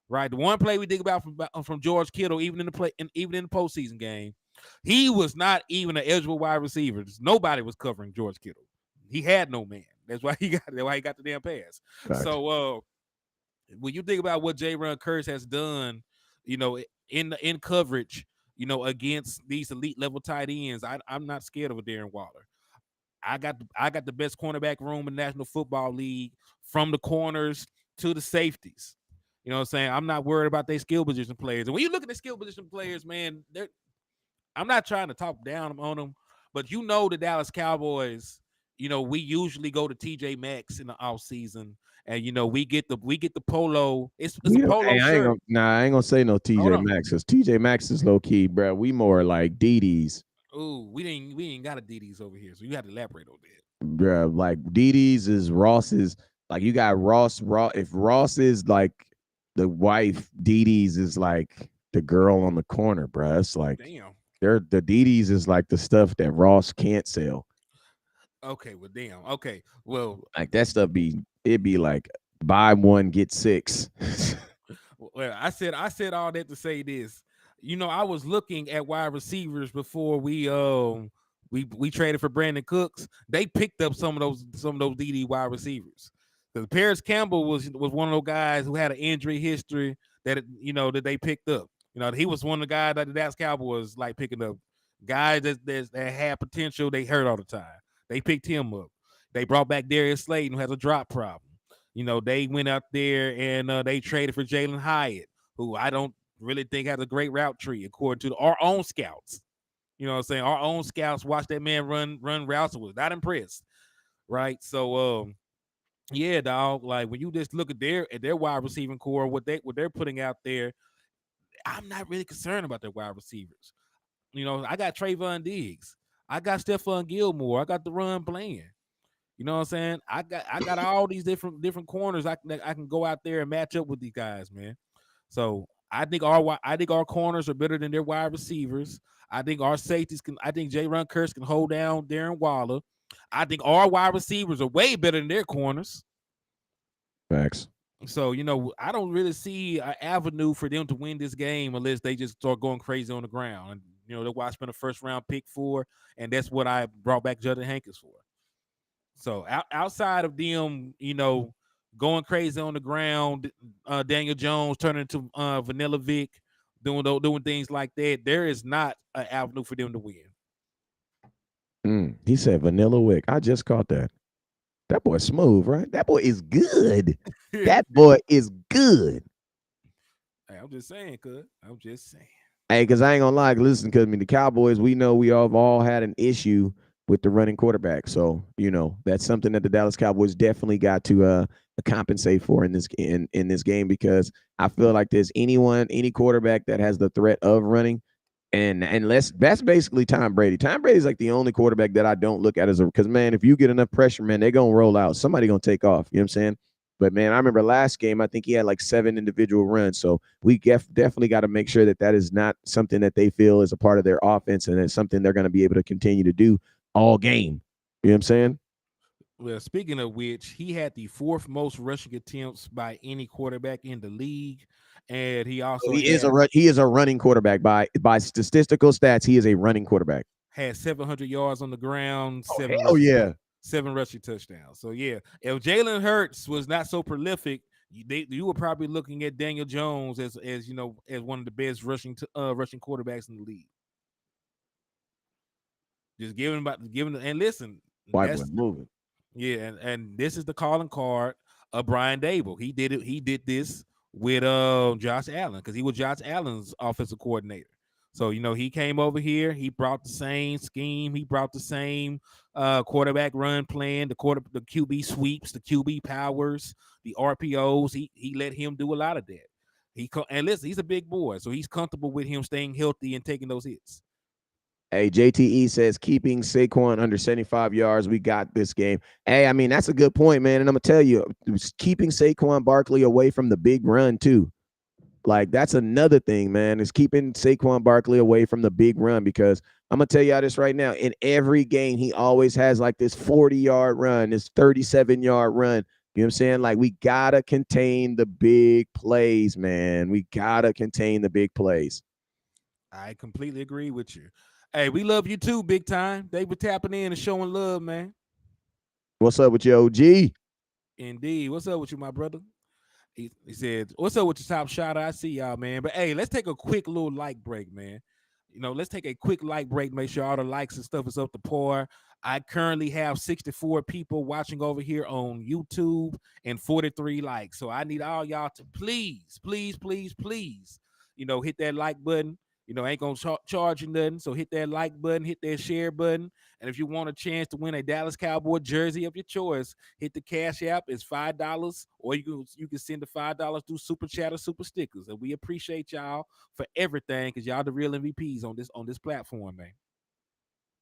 S2: Right, the one play we think about from George Kittle, even in the even in the postseason game, he was not even an eligible wide receiver. Nobody was covering George Kittle. He had no man. That's why he got the damn pass.
S1: Facts.
S2: So when you think about what J. Run Curse has done, in coverage, against these elite level tight ends, I'm not scared of a Darren Waller. I got the best cornerback room in the National Football League, from the corners to the safeties. You know what I'm saying? I'm not worried about their skill position players. And when you look at the skill position players, man, I'm not trying to talk down on them, but the Dallas Cowboys, we usually go to TJ Maxx in the off season, and we get the polo. It's a
S1: Hey,
S2: polo shirt.
S1: I ain't gonna say no
S2: Hold
S1: TJ
S2: on.
S1: Maxx, because TJ Maxx is low key, bro. We more like DD's,
S2: Ooh, we ain't got a DDs over here, so you have to elaborate on that.
S1: bro. Like DD's is Ross's. Like, you got Ross. If Ross is like the wife, DD's is like the girl on the corner, bro. It's like
S2: Damn.
S1: the DD's is like the stuff that Ross can't sell.
S2: Okay, well, damn. Okay, well,
S1: Like, that stuff it'd be like buy one get six.
S2: well, I said all that to say this. I was looking at wide receivers before we traded for Brandon Cooks. They picked up some of those DD wide receivers. Because Paris Campbell was one of those guys who had an injury history that they picked up. He was one of the guys that the Dallas Cowboys like picking up, guys that had potential. They hurt all the time. They picked him up. They brought back Darius Slayton, who has a drop problem. They went out there and they traded for Jalen Hyatt, who I don't really think has a great route tree according to our own scouts. You know what I'm saying? Our own scouts watched that man run routes and was not impressed. Right. So yeah, dog. Like when you just look at their wide receiving core, what they're putting out there, I'm not really concerned about their wide receivers. I got Trayvon Diggs. I got Stephon Gilmore. I got the run playing. You know what I'm saying? I got all these different corners I can go out there and match up with these guys, man. So I think our corners are better than their wide receivers. I think our safeties can. I think J. Ron Curse can hold down Darren Waller. I think our wide receivers are way better than their corners.
S1: Facts.
S2: So I don't really see an avenue for them to win this game unless they just start going crazy on the ground. And that's why I spent a first round pick for, and that's what I brought back Jordan Hankins for. So outside of them, going crazy on the ground, Daniel Jones turning into Vanilla Vic, doing things like that, there is not an avenue for them to win.
S1: He said Vanilla Wick. I just caught that. That boy smooth, right? That boy is good. That boy is good.
S2: Hey, I'm just saying, cuz. I'm just saying.
S1: Hey, because I ain't gonna lie, listen, because I mean the Cowboys, we know we have all had an issue with the running quarterback. So, that's something that the Dallas Cowboys definitely got to compensate for in this game, because I feel like there's any quarterback that has the threat of running. And that's basically Tom Brady. Tom Brady's like the only quarterback that I don't look at as because, man, if you get enough pressure, man, they're gonna roll out. Somebody gonna take off. You know what I'm saying? But man, I remember last game, I think he had like 7 individual runs. So we definitely got to make sure that is not something that they feel is a part of their offense, and it's something they're going to be able to continue to do all game. You know what I'm saying?
S2: Well, speaking of which, he had the fourth most rushing attempts by any quarterback in the league, and he
S1: So
S2: also had
S1: he is a running quarterback by statistical stats. He is a running quarterback.
S2: 700 yards on the ground,
S1: Oh hell yeah!
S2: 7 rushing touchdowns. So yeah, if Jalen Hurts was not so prolific, you were probably looking at Daniel Jones as one of the best rushing quarterbacks in the league. Just giving and listen,
S1: White boy
S2: that's
S1: moving.
S2: yeah, and this is the calling card of Brian Dable. He did it. He did this with Josh Allen because he was Josh Allen's offensive coordinator. So he came over here. He brought the same scheme. He brought the same quarterback run plan, the QB sweeps, the QB powers, the RPOs. He let him do a lot of that. And listen, he's a big boy, so he's comfortable with him staying healthy and taking those hits.
S1: Hey, JTE says keeping Saquon under 75 yards. We got this game. Hey, I mean, that's a good point, man. And I'm going to tell you, keeping Saquon Barkley away from the big run, too. Like, that's another thing, man, is keeping Saquon Barkley away from the big run, because I'm going to tell y'all this right now. In every game, he always has like this 40-yard run, this 37-yard run. You know what I'm saying? Like, we got to contain the big plays, man. We got to contain the big plays.
S2: I completely agree with you. Hey, we love you too, big time. They were tapping in and showing love, man.
S1: What's up with your OG?
S2: Indeed. What's up with you, my brother? He said, "What's up with your top shot? I see y'all, man. But hey, let's take a quick little like break, man. Let's take a quick like break. Make sure all the likes and stuff is up to par. I currently have 64 people watching over here on YouTube and 43 likes. So I need all y'all to please, please, please, please, hit that like button. Ain't gonna charge you nothing. So hit that like button, hit that share button. And if you want a chance to win a Dallas Cowboy jersey of your choice, hit the Cash App. It's $5, or you can send the $5 through Super Chat or Super Stickers. And we appreciate y'all for everything, because y'all the real MVPs on this platform, man.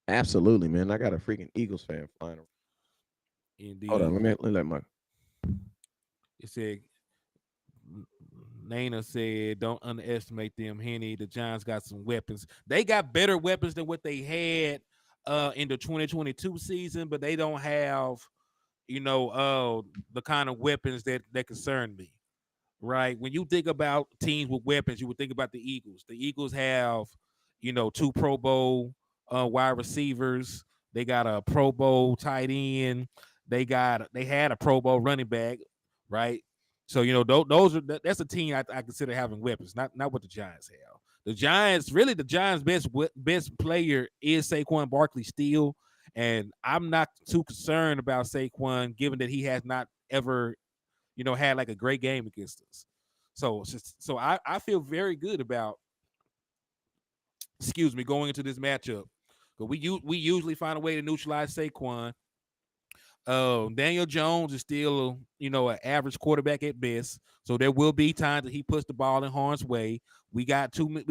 S1: Absolutely, man. I got a freaking Eagles fan flying around. Hold on,
S2: Indeed.
S1: let me let my.
S2: It said Nana said, "Don't underestimate them, Henny. The Giants got some weapons. They got better weapons than what they had in the 2022 season, but they don't have, the kind of weapons that concern me. Right? When you think about teams with weapons, you would think about the Eagles. The Eagles have, 2 Pro Bowl wide receivers. They got a Pro Bowl tight end. They had a Pro Bowl running back, right? So that's a team I consider having weapons, not what the Giants have. The Giants' best player is Saquon Barkley still, and I'm not too concerned about Saquon, given that he has not ever had like a great game against us. So I feel very good about, going into this matchup. But we usually find a way to neutralize Saquon. Daniel Jones is still, an average quarterback at best. So there will be times that he puts the ball in harm's way. We got too many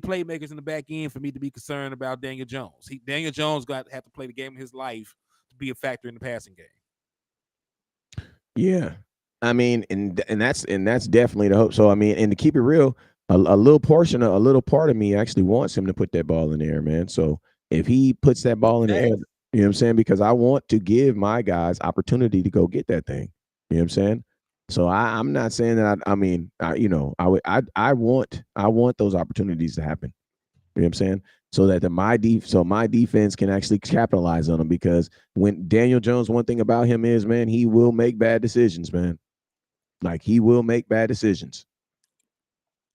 S2: playmakers in the back end for me to be concerned about Daniel Jones. Daniel Jones got to have to play the game of his life to be a factor in the passing game.
S1: Yeah, I mean, and that's definitely the hope. So I mean, and to keep it real, a little part of me actually wants him to put that ball in the air, man. So if he puts that ball in the air, you
S2: Facts.
S1: know what I'm saying? Because I want to give my guys opportunity to go get that thing. You know what I'm saying? So I'm not saying that. I mean, I want those opportunities to happen. You know what I'm saying? So that my defense can actually capitalize on them. Because when Daniel Jones, one thing about him is, man, he will make bad decisions, man. Like he will make bad decisions.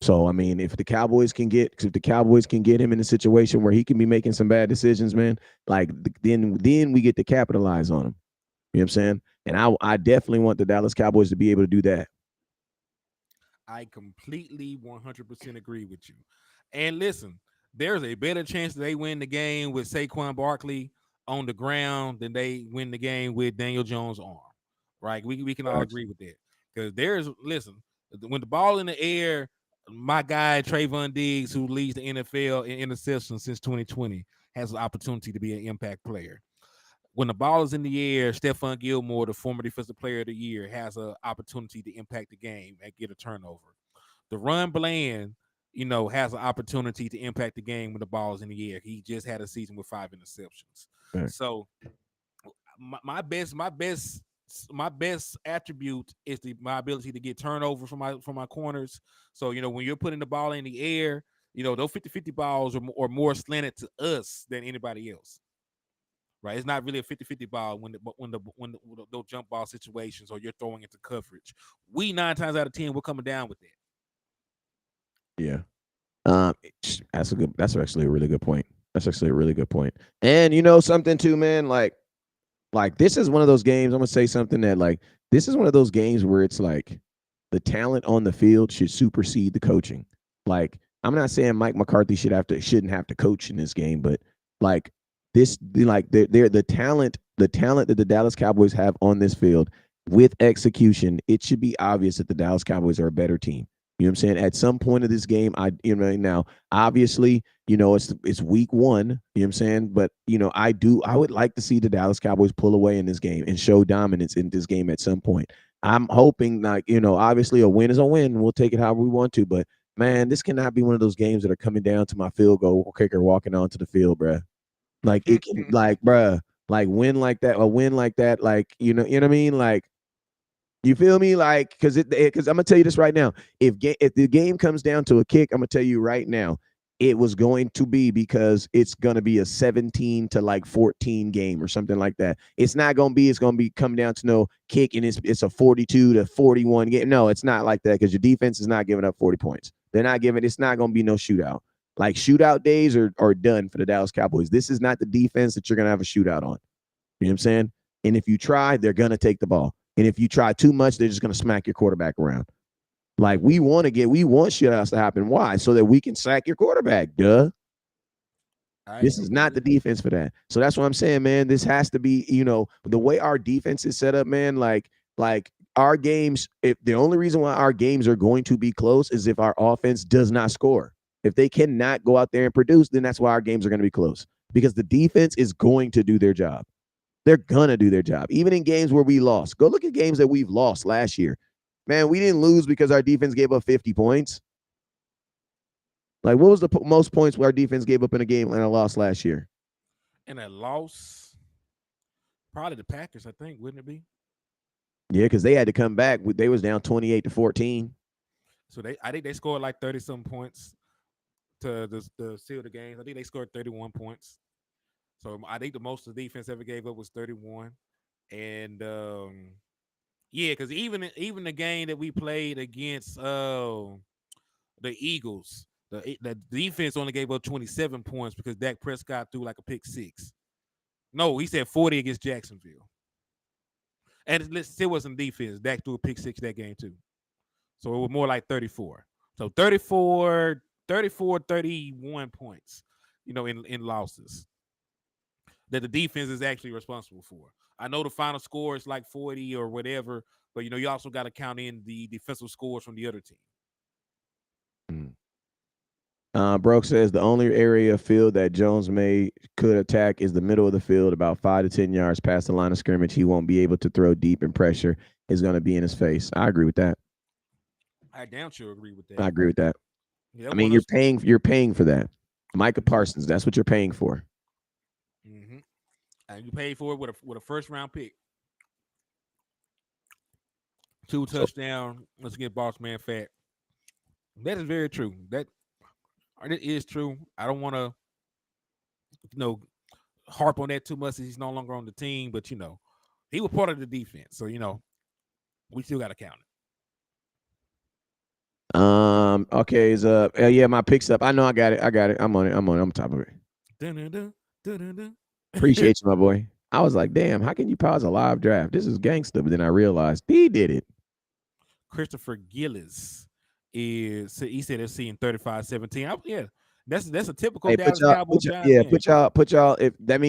S1: So I mean, if the Cowboys can get him in a situation where he can be making some bad decisions, man, like then we get to capitalize on him. You know what I'm saying? And I definitely want the Dallas Cowboys to be able to do that.
S2: I completely 100% agree with you. And listen, there's a better chance that they win the game with Saquon Barkley on the ground than they win the game with Daniel Jones' arm. Right? We can all
S1: Facts.
S2: agree with that. Because listen, when the ball in the air, my guy Trayvon Diggs, who leads the NFL in interceptions since 2020, has an opportunity to be an impact player. When the ball is in the air, Stephon Gilmore, the former defensive player of the year, has an opportunity to impact the game and get a turnover. The run Bland, has an opportunity to impact the game when the ball is in the air. He just had a season with 5 interceptions.
S1: Facts.
S2: So my best attribute is my ability to get turnovers from my corners. So when you're putting the ball in the air, those 50-50 balls are more slanted to us than anybody else. Right, it's not really a 50-50 ball when those jump ball situations or you're throwing into coverage. We 9 times out of 10 we're coming down with that.
S1: Yeah. Um, That's actually a really good point. That's actually a really good point. And you know something too, man. Like this is one of those games. I'm gonna say something that like this is one of those games where it's like the talent on the field should supersede the coaching. Like I'm not saying Mike McCarthy shouldn't have to coach in this game, but like they're the talent that the Dallas Cowboys have on this field with execution, it should be obvious that the Dallas Cowboys are a better team. You know what I'm saying? At some point of this game, now obviously, it's week one, you know what I'm saying? But I would like to see the Dallas Cowboys pull away in this game and show dominance in this game at some point. I'm hoping, like, obviously a win is a win. We'll take it however we want to, but man, this cannot be one of those games that are coming down to my field goal kicker walking onto the field, bruh. Like it can, like, bruh, like win like that, like you know what I mean, like you feel me? Like, because I'm gonna tell you this right now. If the game comes down to a kick, I'm gonna tell you right now, it was going to be because it's gonna be a 17 to like 14 game or something like that. It's not gonna be. It's gonna be coming down to no kick, and it's a 42 to 41 game. No, it's not like that because your defense is not giving up 40 points. They're not giving. It's not gonna be no shootout. Like shootout days are done for the Dallas Cowboys. This is not the defense that you're gonna have a shootout on. You know what I'm saying? And if you try, they're gonna take the ball. And if you try too much, they're just gonna smack your quarterback around. Like we want shutouts to happen. Why? So that we can sack your quarterback. Duh.
S2: I
S1: This is not
S2: completely
S1: the
S2: agree.
S1: defense for that. So that's what I'm saying, man. This has to be, the way our defense is set up, man. Like our games. If the only reason why our games are going to be close is if our offense does not score. If they cannot go out there and produce, then that's why our games are going to be close because the defense is going to do their job. They're gonna do their job. Even in games where we lost. Go look at games that we've lost last year. Man, we didn't lose because our defense gave up 50 points. Like, what was the most points our defense gave up in a game and a loss last year?
S2: And a loss, probably the Packers, I think, wouldn't it be?
S1: Yeah, because they had to come back. They was down 28-14.
S2: So I think they scored like 30 some points to seal the games. I think they scored 31 points. So I think the most the defense ever gave up was 31. And yeah, because even the game that we played against the Eagles, the defense only gave up 27 points because Dak Prescott threw like a pick six. No, he said 40 against Jacksonville. And it still wasn't defense. Dak threw a pick six that game too. So it was more like 34. So 31 points, in losses that the defense is actually responsible for. I know the final score is like 40 or whatever, but you also got to count in the defensive scores from the other team.
S1: Mm. Broke says the only area of field that Jones may could attack is the middle of the field, about 5 to 10 yards past the line of scrimmage. He won't be able to throw deep, and pressure is going to be in his face. I agree with that.
S2: I damn sure agree with
S1: I
S2: that.
S1: agree with that.
S2: They
S1: I mean,
S2: want us.
S1: you're paying for that. Micah
S2: Mhm,
S1: Parsons, that's what you're paying for.
S2: mhm. And you paid for it with a first round pick, two
S1: So
S2: touchdown. Let's get boss man fat. That is very true. That is true. I don't want to, you know, harp on that too much. He's no longer on the team, but he was part of the defense. So we still got to count
S1: okay, is yeah, my picks up. I know I got it. I got it. I'm on it. I'm on top of it.
S2: it. Dun, dun, dun, dun, dun, dun.
S1: Appreciate you, my boy. I was like, damn, how can you pause a live draft? This is gangster. But then I realized he did it.
S2: Christopher Gillis he said they're seeing 35-17. Yeah, that's a typical
S1: Hey,
S2: Dallas Cowboy Giants
S1: yeah,
S2: game.
S1: put y'all. If that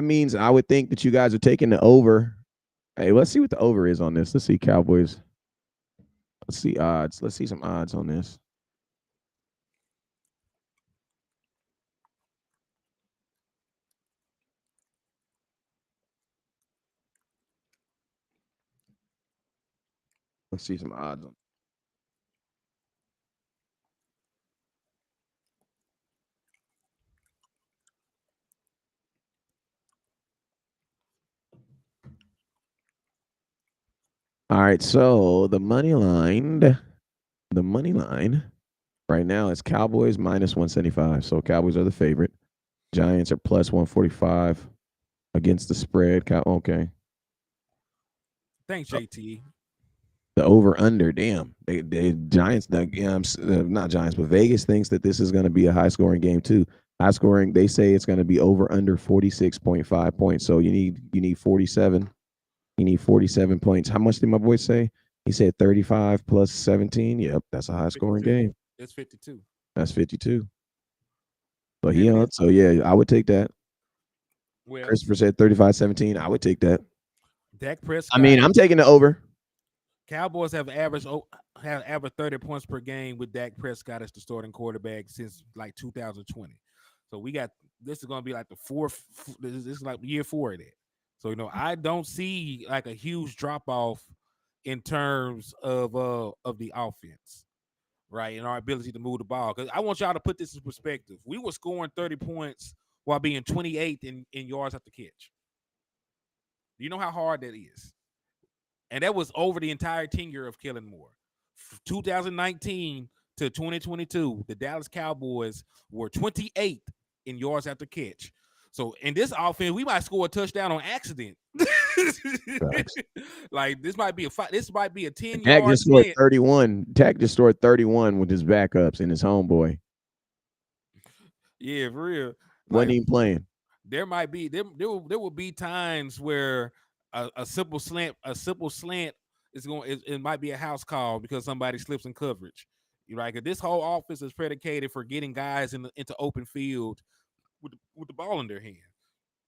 S1: means I would think that you guys are taking the over. Hey, let's see what the over is on this. Let's see Cowboys. Let's see odds. Let's see some odds on this. Let's see some odds on. All right, so the money line right now is Cowboys minus 175. So Cowboys are the favorite. Giants are plus 145 against the spread. Okay.
S2: Thanks, JT.
S1: The over under, damn. They Giants, not Giants, but Vegas thinks that this is going to be a high scoring game too. High scoring, they say it's going to be over under 46.5 points. So you need 47. You need 47 points. How much did my boy say? He said 35 plus 17. Yep, that's a high scoring
S2: 52.
S1: game.
S2: It's 52.
S1: That's 52. But
S2: And this,
S1: so yeah, I would take that.
S2: well,
S1: Christopher said 35-17. I would take that.
S2: Dak
S1: I mean,
S2: Prescott.
S1: I'm taking the over.
S2: Cowboys have averaged 30 points per game with Dak Prescott as the starting quarterback since like 2020. So we got this is going to be like the fourth. This is like year four of that. So I don't see like a huge drop off in terms of the offense, right, and our ability to move the ball. Because I want y'all to put this in perspective. We were scoring 30 points while being 28th in yards after catch. Do you know how hard that is? And that was over the entire tenure of Kellen Moore. 2019 to 2022, the Dallas Cowboys were 28th in yards after catch. So in this offense, we might score a touchdown on accident.
S1: Facts.
S2: Like this might be a 10
S1: Dak
S2: yard
S1: just scored
S2: slant.
S1: 31. Dak just scored 31 with his backups and his homeboy.
S2: Yeah, for real.
S1: Wasn't
S2: Like
S1: even playing.
S2: there might be there will be times where a simple slant it might be a house call because somebody slips in coverage. You're right. 'Cause this whole offense is predicated for getting guys into open field with the ball in their hand.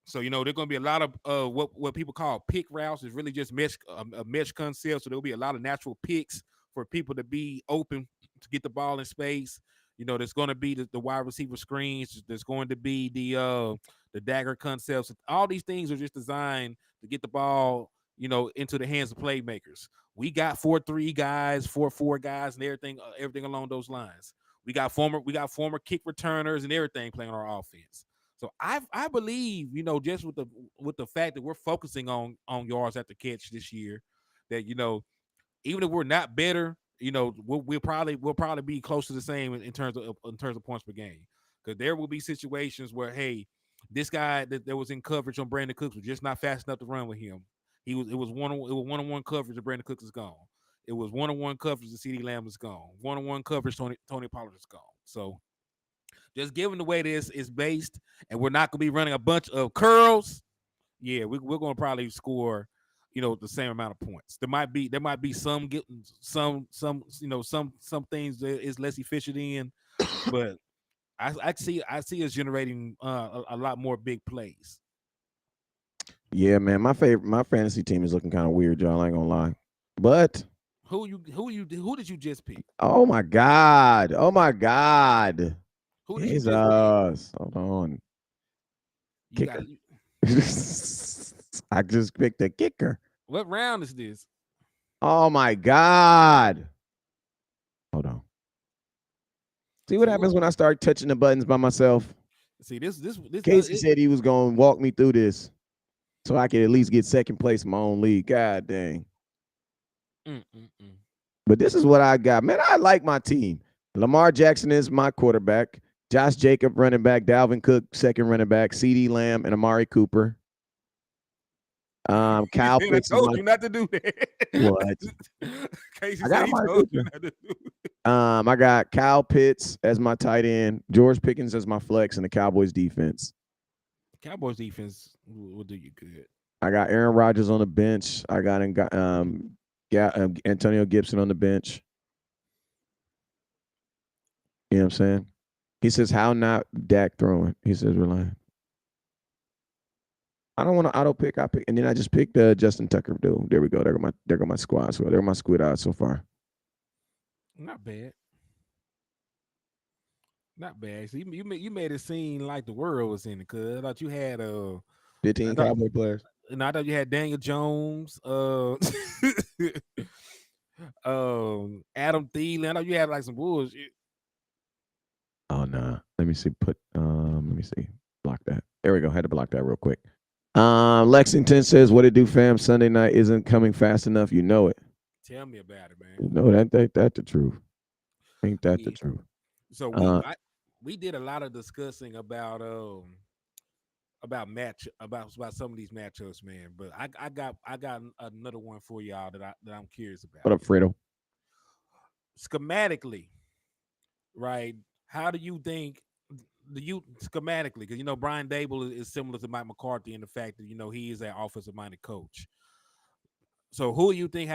S2: So there's going to be a lot of what people call pick routes. Is really just a mesh concept. So there'll be a lot of natural picks for people to be open to get the ball in space. There's going to be the wide receiver screens. There's going to be the dagger concepts. All these things are just designed to get the ball into the hands of playmakers. We got 4-3 guys, 4-4 guys, and everything along those lines. We got former kick returners and everything playing on our offense. So I believe just with the fact that we're focusing on yards after catch this year, that even if we're not better, we'll probably be close to the same in terms of points per game, because there will be situations where, hey, this guy that was in coverage on Brandon Cooks was just not fast enough to run with him. It was one-on-one coverage and Brandon Cooks is gone. It was one-on-one coverage and CeeDee Lamb is gone. One-on-one coverage Tony Pollard is gone. So just given the way this is based, and we're not going to be running a bunch of curls, yeah, we're going to probably score, the same amount of points. There might be some getting some things that is less efficient in, but I see us generating a lot more big plays.
S1: Yeah, man. My fantasy team is looking kind of weird, y'all. I ain't gonna lie. But
S2: Who did you just pick?
S1: oh my God. Oh my God.
S2: Who did you just pick?
S1: Jesus. Hold on.
S2: You got
S1: Kicker. I just picked a kicker.
S2: what round is this?
S1: Oh my God. Hold on. See what
S2: See what?
S1: happens when I start touching the buttons by myself.
S2: See this does
S1: Casey
S2: it.
S1: said he was going to walk me through this so I could at least get second place in my own league. God dang.
S2: Mm, mm, mm.
S1: But this is what I got. Man, I like my team. Lamar Jackson is my quarterback. Josh Jacob, running back. Dalvin Cook, second running back. CD Lamb and Amari Cooper. Kyle
S2: Man, I
S1: Pitts is
S2: told
S1: my
S2: you not to do that.
S1: what?
S2: Casey
S1: I
S2: said
S1: got
S2: he
S1: Amari
S2: told you
S1: Cooper.
S2: not to do it.
S1: I got Kyle Pitts as my tight end, George Pickens as my flex, and the Cowboys defense.
S2: Cowboys defense will do you good.
S1: I got Aaron Rodgers on the bench. I got Antonio Gibson on the bench. You know what I'm saying? He says, "How not Dak throwing?" He says, "Relying." I don't want to auto pick. I pick, and then I just picked Justin Tucker. Dude, there we go. There go my squad. So there go my squid odds so far.
S2: Not bad. Not bad. So you made it seem like the world was in it. Cause I thought you had
S1: 15
S2: I thought
S1: Cowboy players.
S2: I thought you had Daniel Jones, Adam Thielen. I thought you had like some bullshit.
S1: Oh nah. Let me see. Let me see. Block that. There we go. Had to block that real quick. Lexington says, "What it do, fam? Sunday night isn't coming fast enough. You know it.
S2: Tell me about it, man.
S1: You know that the truth. Ain't that the
S2: Yeah.
S1: truth?
S2: So
S1: Uh,
S2: we did a lot of discussing about about some of these matchups, man. But I got another one for y'all that I'm curious
S1: what
S2: about.
S1: up, Fredo?
S2: Schematically, right? How do you think you schematically? Because Brian Dable is similar to Mike McCarthy in the fact that he is an offensive minded coach. So who do you think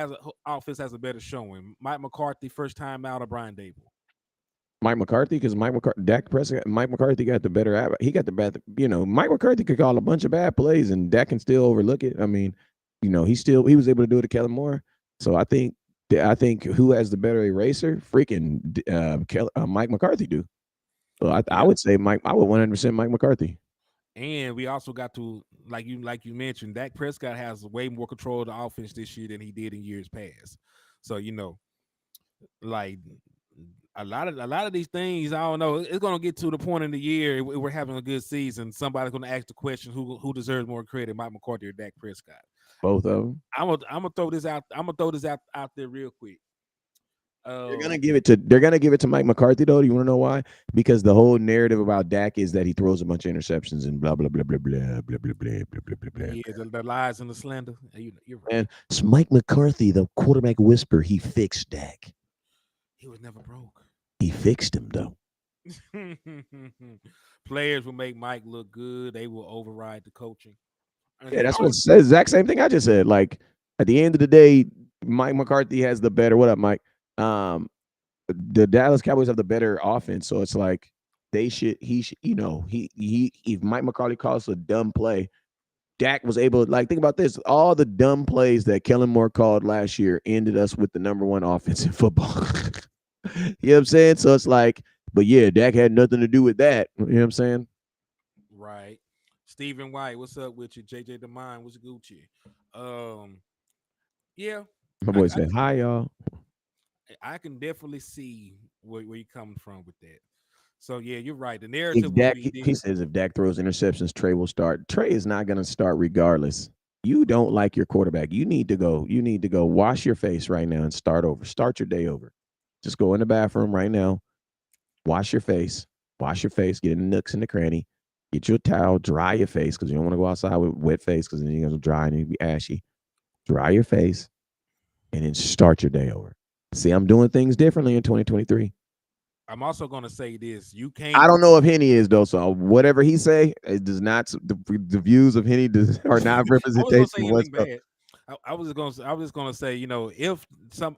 S2: offense has a better showing? Mike McCarthy first time out, or Brian Dable?
S1: Mike McCarthy, because Dak Prescott, Mike McCarthy got the better. He got the bad. Mike McCarthy could call a bunch of bad plays, and Dak can still overlook it. I mean, he was able to do it to Kellen Moore. So I think who has the better eraser? Freaking Mike McCarthy do. So I
S2: Yeah.
S1: would say Mike. I would 100% Mike McCarthy.
S2: And we also got to like you mentioned, Dak Prescott has way more control of the offense this year than he did in years past. So like a lot of these things, I don't know. It's gonna get to the point in the year if we're having a good season. Somebody's gonna ask the question who deserves more credit, Mike McCarthy or Dak Prescott.
S1: Both of them.
S2: I'm gonna throw this out. I'm gonna throw this out there real quick.
S1: They're gonna
S2: Um,
S1: give it to they're gonna give it to Mike McCarthy though. Do you want to know why? Because the whole narrative about Dak is that he throws a bunch of interceptions and blah blah blah blah blah blah blah blah blah blah blah blah.
S2: yeah, the lies and the slander. You're right.
S1: And it's Mike McCarthy, the quarterback whisperer. He fixed Dak.
S2: He was never broke.
S1: He fixed him though.
S2: Players will make Mike look good. They will override the coaching. And
S1: Yeah,
S2: see,
S1: that's what it says. Exact same thing I just said. Like at the end of the day, Mike McCarthy has the better. What up, Mike? The Dallas Cowboys have the better offense, so it's like they should. He should. He. If Mike McCarthy calls a dumb play, Dak was able. Like think about this: all the dumb plays that Kellen Moore called last year ended us with the number one offense in football. You know what I'm saying? So it's like, but yeah, Dak had nothing to do with that. You know what I'm saying?
S2: right. Stephen White, what's up with you? JJ Demine, what's Gucci? Um, yeah,
S1: My
S2: I,
S1: boy
S2: I
S1: said, "Hi, y'all."
S2: I can definitely see where you're coming from with that. So yeah, you're right. The
S1: If
S2: narrative will
S1: Dak,
S2: be
S1: he
S2: this.
S1: says, if Dak throws interceptions, Trey will start. Trey is not going to start regardless. You don't like your quarterback. You need to go. You need to go wash your face right now and start over. Start your day over. Just go in the bathroom right now. Wash your face. Wash your face. Get in the nooks and the cranny. Get you a towel. Dry your face because you don't want to go outside with wet face because then you're going to dry and you'll be ashy. Dry your face and then start your day over. See, I'm doing things differently in 2023.
S2: I'm also gonna say this: you
S1: I
S2: can't.
S1: don't know if Henny is though. So whatever he say, it does not. The views of Henny are not
S2: I was gonna
S1: representation
S2: say
S1: of what's
S2: anything
S1: up.
S2: bad. I was just gonna say,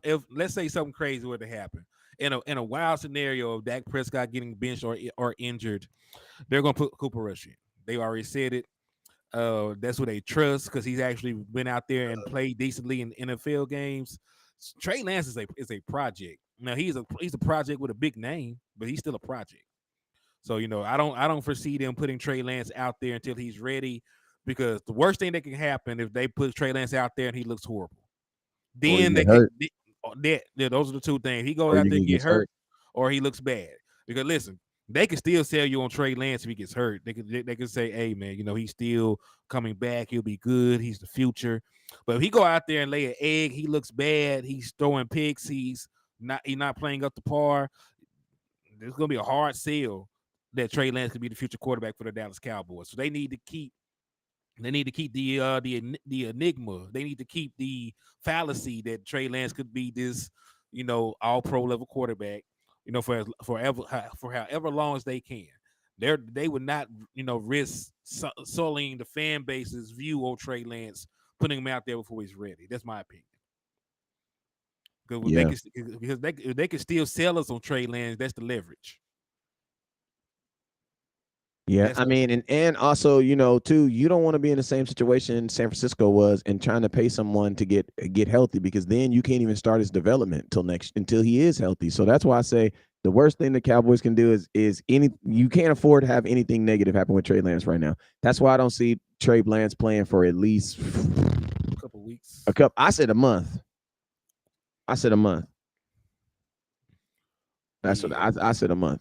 S2: if let's say something crazy were to happen in a wild scenario of Dak Prescott getting benched or injured, they're gonna put Cooper Rush in. They already said it. That's what they trust because he's actually been out there and played decently in NFL games. Trey Lance is a project. Now he's a project with a big name, but he's still a project. So I don't foresee them putting Trey Lance out there until he's ready, because the worst thing that can happen if they put Trey Lance out there and he looks horrible,
S1: Or you
S2: then
S1: get hurt,
S2: those are the two things. He goes
S1: or
S2: out
S1: you
S2: there and
S1: get
S2: get
S1: gets
S2: hurt,
S1: hurt.
S2: or he looks bad. Because listen, they can still sell you on Trey Lance if he gets hurt. They can say, hey man, he's still coming back. He'll be good. He's the future. But if he go out there and lay an egg, he looks bad. He's throwing picks. He's not playing up to par. There's gonna be a hard sell that Trey Lance could be the future quarterback for the Dallas Cowboys. So they need to keep the enigma. They need to keep the fallacy that Trey Lance could be this, all pro level quarterback, for however long as they can. They would not, risk sullying the fan base's view on Trey Lance, putting him out there before he's ready. That's my opinion. Because they
S1: Yeah.
S2: can, because they can still sell us on Trey Lance. That's the leverage.
S1: Yeah,
S2: That's
S1: I
S2: the
S1: mean, and also, too, you don't want to be in the same situation San Francisco was and trying to pay someone to get healthy, because then you can't even start his development until he is healthy. So that's why I say the worst thing the Cowboys can do is you can't afford to have anything negative happen with Trey Lance right now. That's why I don't see Trey Lance playing for at least
S2: couple
S1: a
S2: weeks.
S1: couple. I said a month. I said a month. That's what
S2: Yeah.
S1: I said, a month.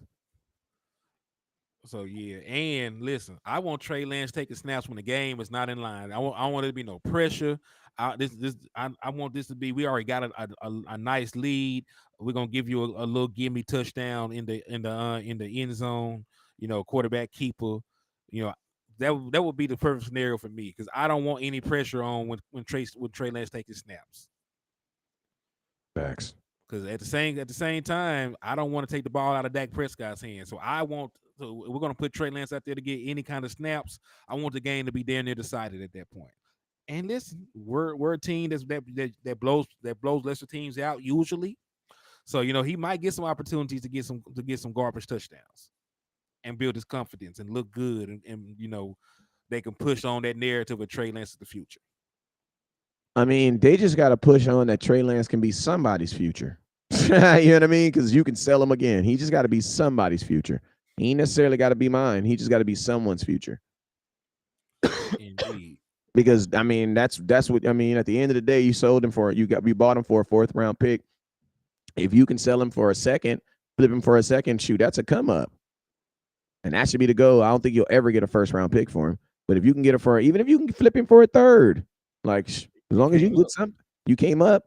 S2: So yeah, and listen, I want Trey Lance taking snaps when the game is not in line. I want it to be no pressure. I want this to be. We already got a nice lead. We're gonna give you a little gimme touchdown in the end zone. Quarterback keeper. You know that would be the perfect scenario for me because I don't want any pressure on when Trey Lance taking snaps.
S1: Facts.
S2: Because at the same time, I don't want to take the ball out of Dak Prescott's hands. So we're gonna put Trey Lance out there to get any kind of snaps. I want the game to be damn near decided at that point. And listen, we're a team that blows lesser teams out usually. So he might get some opportunities to get some garbage touchdowns and build his confidence and look good and they can push on that narrative of Trey Lance is the future.
S1: I mean, they just got to push on that Trey Lance can be somebody's future. You know what I mean? Because you can sell him again. He just got to be somebody's future. He ain't necessarily got to be mine. He just got to be someone's future.
S2: Indeed.
S1: Because I mean, that's what I mean. At the end of the day, you bought him for a fourth round pick. If you can sell him for a second, flip him for a second, shoot, that's a come up, and that should be the goal. I don't think you'll ever get a first round pick for him, but if you can get it for, even if you can flip him for a third, like as
S2: You
S1: long as you
S2: came
S1: can get
S2: up.
S1: something, you came up.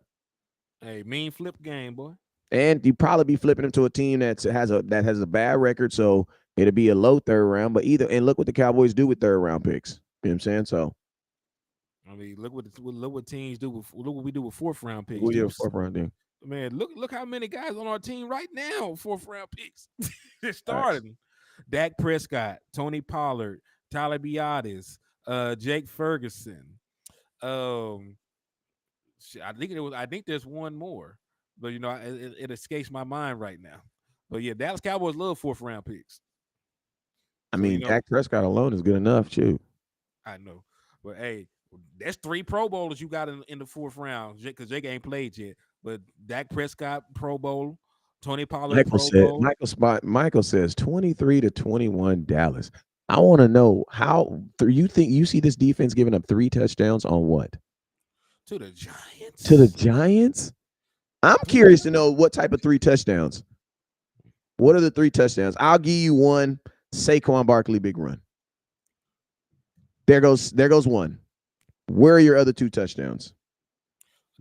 S2: Hey, mean flip game, boy.
S1: And you probably be flipping him to a team that has a bad record, so it'll be a low third round. But either, and look what the Cowboys do with third round picks. You know what I'm saying? So
S2: I mean, look what teams do. Look what we do with fourth round picks,
S1: we did a
S2: dudes.
S1: fourth round thing.
S2: Man, look how many guys on our team right now, fourth round picks. They're
S1: Facts.
S2: starting. Dak Prescott, Tony Pollard, Tyler Biotis, Jake Ferguson. Um, I think there's one more, but it escapes my mind right now. But yeah, Dallas Cowboys love fourth round picks.
S1: I
S2: So
S1: mean, Dak Prescott alone is good enough, too.
S2: I know, but hey, that's three Pro Bowlers you got in the fourth round because Jake ain't played yet. But Dak Prescott Pro Bowl, Tony Pollard
S1: Michael
S2: Pro
S1: said
S2: Bowl.
S1: Michael says 23-21 Dallas. I want to know how you think you see this defense giving up 3 touchdowns on what?
S2: To the
S1: To the
S2: Giants.
S1: Giants? I'm
S2: Three.
S1: curious to know what type of 3 touchdowns. What are the 3 touchdowns? I'll give you one. Saquon Barkley big run. There goes one. Where are your other 2 touchdowns?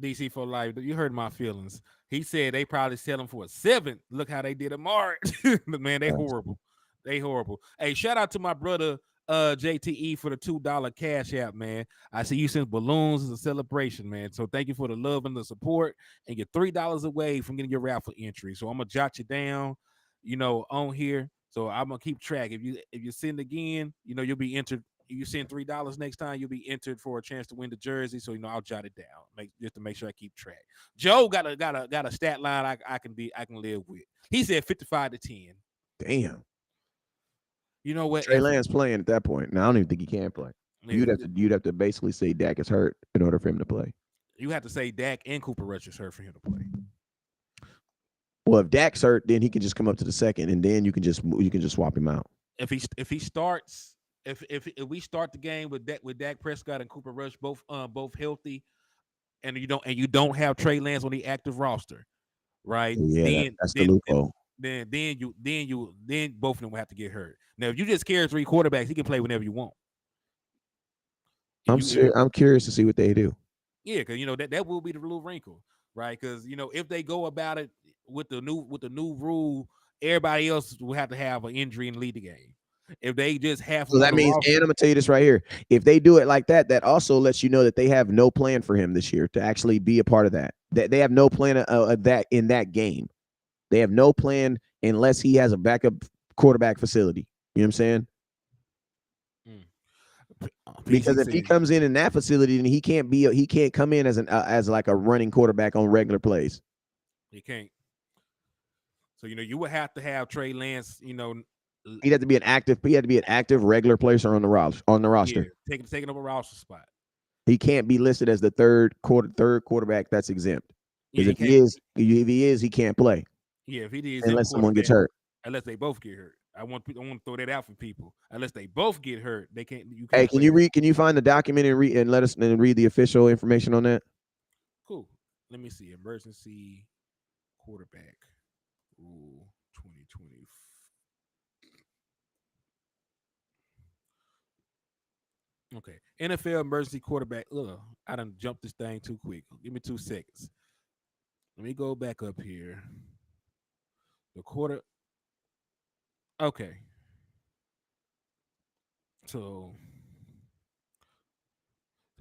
S2: DC for life. You heard my feelings. He said they probably sell him for a 7. Look how they did a March. Man, they horrible. They horrible. Hey, shout out to my brother JTE for the $2 cash app, man. I see you sent balloons as a celebration, man. So thank you for the love and the support. And you're $3 away from getting your raffle entry. So I'm gonna jot you down, on here. So I'm gonna keep track. If you send again, you'll be entered. If you send $3 next time, you'll be entered for a chance to win the jersey. So I'll jot it down, just to make sure I keep track. Joe got a stat line I can live with. He said 55-10.
S1: Damn.
S2: You know what?
S1: Trey Lance playing at that point. Now I don't even think he can play. You'd have to basically say Dak is hurt in order for him to play.
S2: You have to say Dak and Cooper Rush is hurt for him to play.
S1: Well, if Dak's hurt, then he can just come up to the second, and then you can just swap him out.
S2: If he starts, if we start the game with Dak Prescott and Cooper Rush both healthy, and you don't have Trey Lance on the active roster, right?
S1: Yeah,
S2: Then
S1: that's the
S2: then then
S1: loophole.
S2: then both of them will have to get hurt. Now, if you just carry three quarterbacks, he can play whenever you want. And
S1: I'm curious to see what they do.
S2: yeah, because that will be the little wrinkle, right? Because if they go about it with the new rule, everybody else will have to have an injury and lead the game. If they just have
S1: So
S2: him on
S1: that
S2: the
S1: means, and I'm
S2: roster,
S1: gonna tell you this right here: if they do it like that, that also lets you know that they have no plan for him this year to actually be a part of that. That they have no plan of that in that game. They have no plan unless he has a backup quarterback facility. You know what I'm saying?
S2: mm,
S1: Because
S2: PC
S1: if he
S2: said
S1: comes in that facility, then he can't come in as an as like a running quarterback on regular plays.
S2: he can't. So you would have to have Trey Lance.
S1: He'd have to be an active. He had to be an active regular player on the roster. On the
S2: Yeah,
S1: roster,
S2: taking up a roster spot.
S1: he can't be listed as the third quarterback that's exempt.
S2: Yeah,
S1: Because
S2: he can't.
S1: if he is, he can't play
S2: Yeah, if he the exempt
S1: unless someone gets
S2: quarterback,
S1: hurt.
S2: unless they both get hurt. I want to throw that out for people. Unless they both get hurt, they can't. You
S1: Hey,
S2: can't
S1: can
S2: play
S1: you
S2: them.
S1: read? Can you find the document and read and let us and read the official information on that?
S2: Cool. Let me see. Emergency quarterback rule 2020. Okay. NFL emergency quarterback. Ugh, I done jumped this thing too quick. Give me 2 seconds. Let me go back up here. The quarter. Okay. So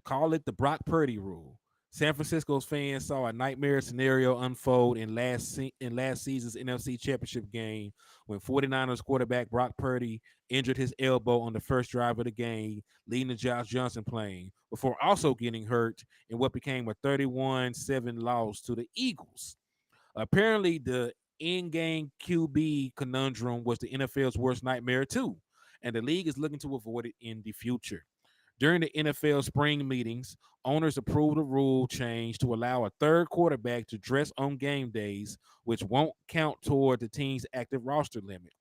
S2: call it the Brock Purdy rule. San Francisco's fans saw a nightmare scenario unfold in last season's NFC Championship game when 49ers quarterback Brock Purdy injured his elbow on the first drive of the game, leading to Josh Johnson playing, before also getting hurt in what became a 31-7 loss to the Eagles. Apparently, the in-game QB conundrum was the NFL's worst nightmare too, and the league is looking to avoid it in the future. During the NFL spring meetings, owners approved a rule change to allow a third quarterback to dress on game days, which won't count toward the team's active roster limit.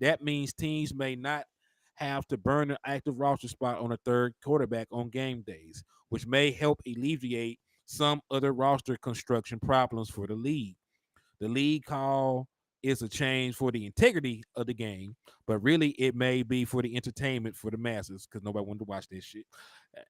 S2: That means teams may not have to burn an active roster spot on a third quarterback on game days, which may help alleviate some other roster construction problems for the league. The league call is a change for the integrity of the game, but really it may be for the entertainment for the masses because nobody wanted to watch this shit.